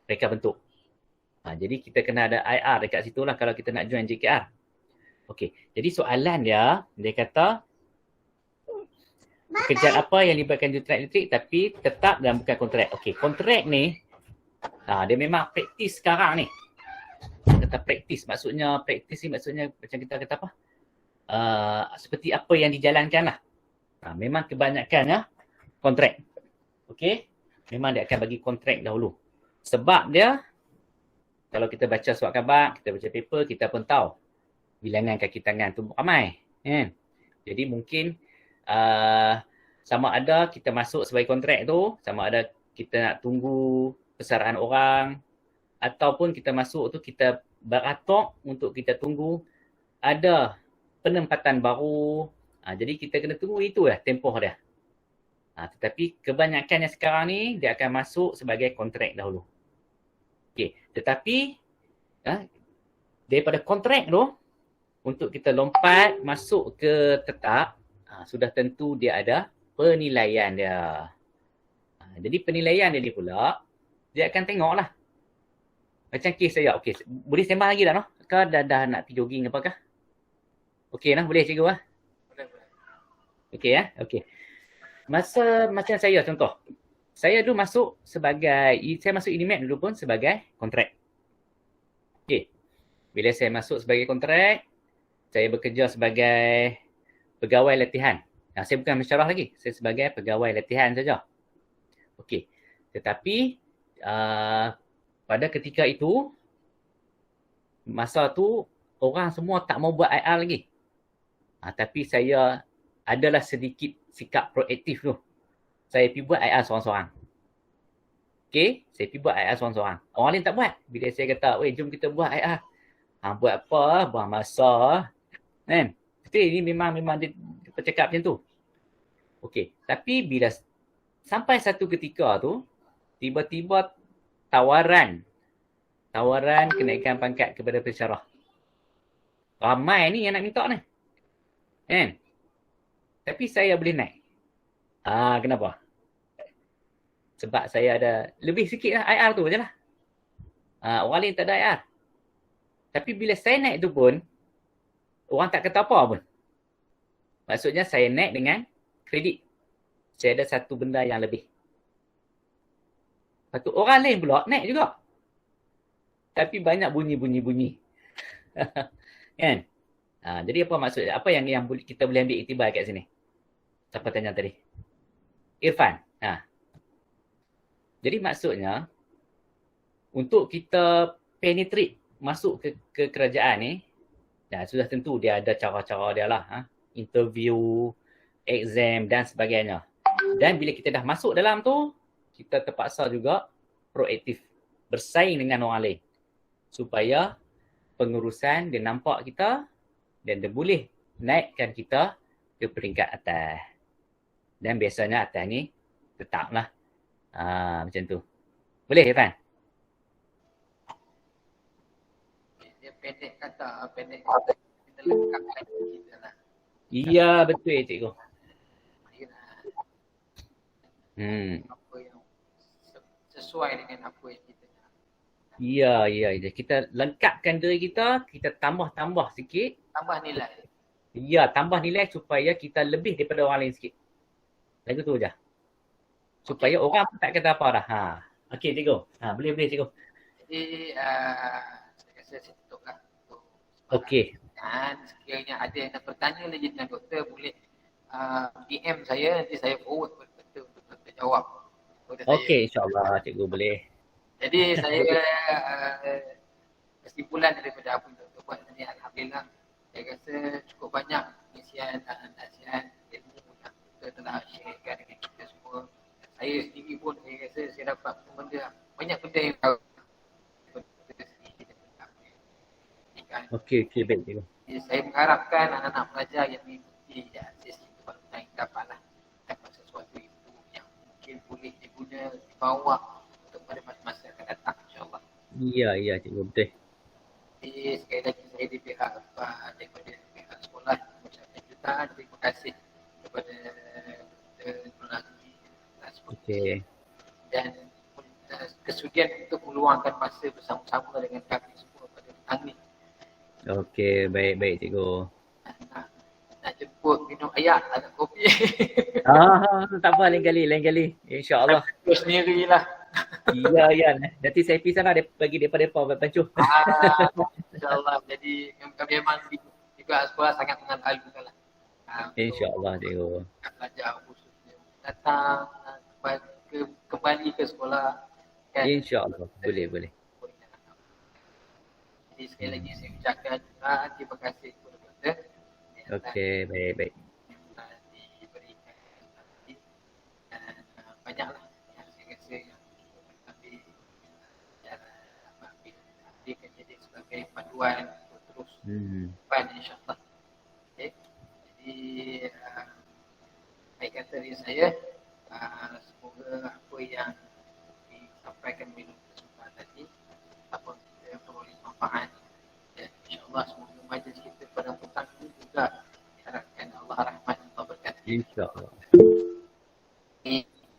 reka bentuk. Jadi kita kena ada IR dekat situ lah kalau kita nak join JKR. Okey. Jadi soalan dia kata pekerjaan apa yang libatkan juruteraan elektrik tapi tetap dan bukan kontrak. Okey, kontrak ni dia memang praktis sekarang ni. Kata praktis maksudnya macam kita kata apa? Seperti apa yang dijalankan lah. Memang kebanyakan kontrak. Okey, memang dia akan bagi kontrak dahulu. Sebab dia kalau kita baca surat khabar, kita baca paper, kita pun tahu bilangan kaki tangan tu ramai. Jadi mungkin sama ada kita masuk sebagai kontrak tu, sama ada kita nak tunggu persaraan orang ataupun kita masuk tu kita beratok untuk kita tunggu ada penempatan baru. Jadi kita kena tunggu itulah tempoh dia. Tetapi kebanyakan yang sekarang ni dia akan masuk sebagai kontrak dahulu. Okey, tetapi daripada kontrak tu untuk kita lompat masuk ke tetap, sudah tentu dia ada penilaian dia. Jadi penilaian dia pula, dia akan tengok lah. Macam kes saya, okey, boleh sembang lagi tak no? Ke dah nak pergi jogging apakah? Okey nah, boleh cikgu Okey okey. Macam saya contoh. Saya dulu masuk saya masuk Unimed dulu pun sebagai kontrak. Okey. Bila saya masuk sebagai kontrak, saya bekerja sebagai pegawai latihan. Saya bukan mensyarah lagi. Saya sebagai pegawai latihan saja. Okey. Tetapi pada ketika itu, masa tu orang semua tak mau buat IR lagi. Tapi saya adalah sedikit sikap proaktif tu. Saya pergi buat IR seorang-seorang. Okey, saya pergi buat IR seorang-seorang. Orang lain tak buat. Bila saya kata, jom kita buat IR. Buat apa? Buang masa. Kan? Tapi ini memang dia bercakap macam tu. Okey, tapi bila sampai satu ketika tu, tiba-tiba tawaran kenaikan pangkat kepada pensyarah. Ramai ni yang nak minta ni. Kan? Tapi saya boleh naik. Kenapa? Sebab saya ada lebih sikit lah IR tu je lah. Orang lain tak ada IR. Tapi bila saya naik tu pun, orang tak kata apa pun. Maksudnya saya naik dengan kredit. Saya ada satu benda yang lebih. Lepas tu orang lain pula naik juga. Tapi banyak bunyi-bunyi. Kan? Jadi apa maksudnya? Apa yang kita boleh ambil iktibar kat sini? Siapa tanya tadi? Irfan. Jadi maksudnya untuk kita penetrate masuk ke kerajaan ni, sudah tentu dia ada cara-cara dia lah. Interview, exam dan sebagainya. Dan bila kita dah masuk dalam tu, kita terpaksa juga proaktif. Bersaing dengan orang lain. Supaya pengurusan dia nampak kita dan dia boleh naikkan kita ke peringkat atas. Dan biasanya atas ni tetaplah. Macam tu. Boleh Irfan? Dia pendek kata kita lengkapkan kita lah. Ya, betul cikgu. Apa yang sesuai dengan apa yang kita nak. Ya. Kita lengkapkan diri kita tambah sikit. Tambah nilai. Ya, tambah nilai supaya kita lebih daripada orang lain sikit. Lagu tu je. Supaya orang pun tak kata apa dah. Okey cikgu. Boleh cikgu. Jadi saya rasa saya tutuplah untuk sekolah. Okey. Dan sekiranya ada yang nak bertanya lagi dengan doktor, boleh DM saya, nanti saya forward kepada doktor untuk doktor jawab. Okey, insyaAllah cikgu boleh. Jadi saya kesimpulan daripada apa yang doktor buat tadi, alhamdulillah saya rasa cukup banyak pengisian dan nasihat ilmu yang doktor telah sharekan dengan kita semua. Saya sendiri pun saya rasa saya dapat banyak benda yang tahu. Okey, baik cikgu. Saya mengharapkan anak-anak pelajar yang mengikuti sesi tempat yang dapatlah dapat sesuatu itu yang mungkin boleh diguna, dibawa untuk pada masa-masa akan datang, insyaAllah. Ya cikgu, betul. Jadi sekali lagi saya daripada pihak sekolah mengucapkan jutaan terima kasih kepada Dr. Nazmi Okey. dan kesudian untuk meluangkan masa bersama-sama dengan kami semua pada petang ni. Okey, baik cikgu. Nak jemput minum air, tak ada kopi. Tak apa, lain kali. InsyaAllah. Terus sendirilah. Ya. Nanti saya pergi sana bagi depa-depa buat pancuh. InsyaAllah. Jadi memang juga sekolah sangat menghargai lah. InsyaAllah cikgu. Pelajar khususnya datang kembali ke sekolah. Kan? InsyaAllah. Boleh. Jadi sekali lagi saya ucapkan terima kasih kepada doktor. Okey, baik. Diberikan dan banyaklah yang saya rasa yang ambil jadi sebagai panduan untuk terus depan insyaAllah. Okay. Jadi baik kata dari saya, semoga apa yang disampaikan minum kesempatan tadi apa kita peroleh manfaat dan insyaAllah semoga majlis kita pada petang ini juga diharapkan Allah rahmat Allah berkati. InsyaAllah.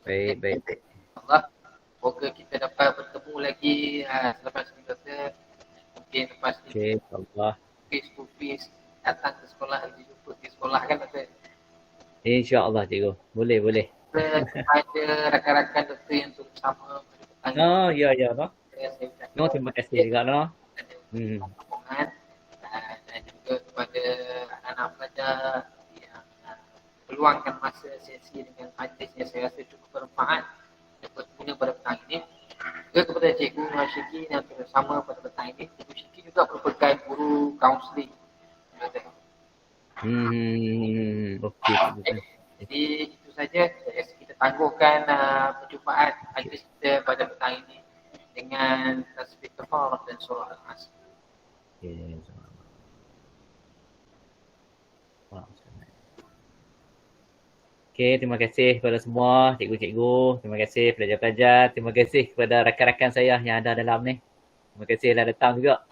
Baik. Allah, semoga kita dapat bertemu lagi selepas ini doktor. Mungkin lepas ini Okey, insyaAllah. Quiz datang ke sekolah, jumpa di sekolah kan doktor. InsyaAllah cikgu. Boleh. Ada rakan-rakan doktor yang turut sama pada petang ini. Ya. Terima kasih juga no. Sokongan dan juga kepada anak-anak pelajar yang peluangkan masa sesi dengan majlis yang saya rasa cukup bermanfaat dan berguna pada petang ini. Juga kepada Cikgu Syiki yang bersama pada petang ini. Cikgu Syiki juga merupakan guru kaunseling. Okey. Jadi itu saja kita tangguhkan perjumpaan majlis kita pada petang ini dengan tasbih kafarah dan surah Al-Asr. Okey, terima kasih kepada semua cikgu-cikgu, terima kasih pelajar-pelajar, terima kasih kepada rakan-rakan saya yang ada dalam ni. Terima kasih dah datang juga.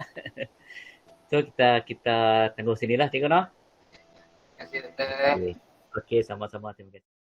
So kita tunggu sinilah cikgu no. Terima kasih doktor. Okey, sama-sama, terima kasih.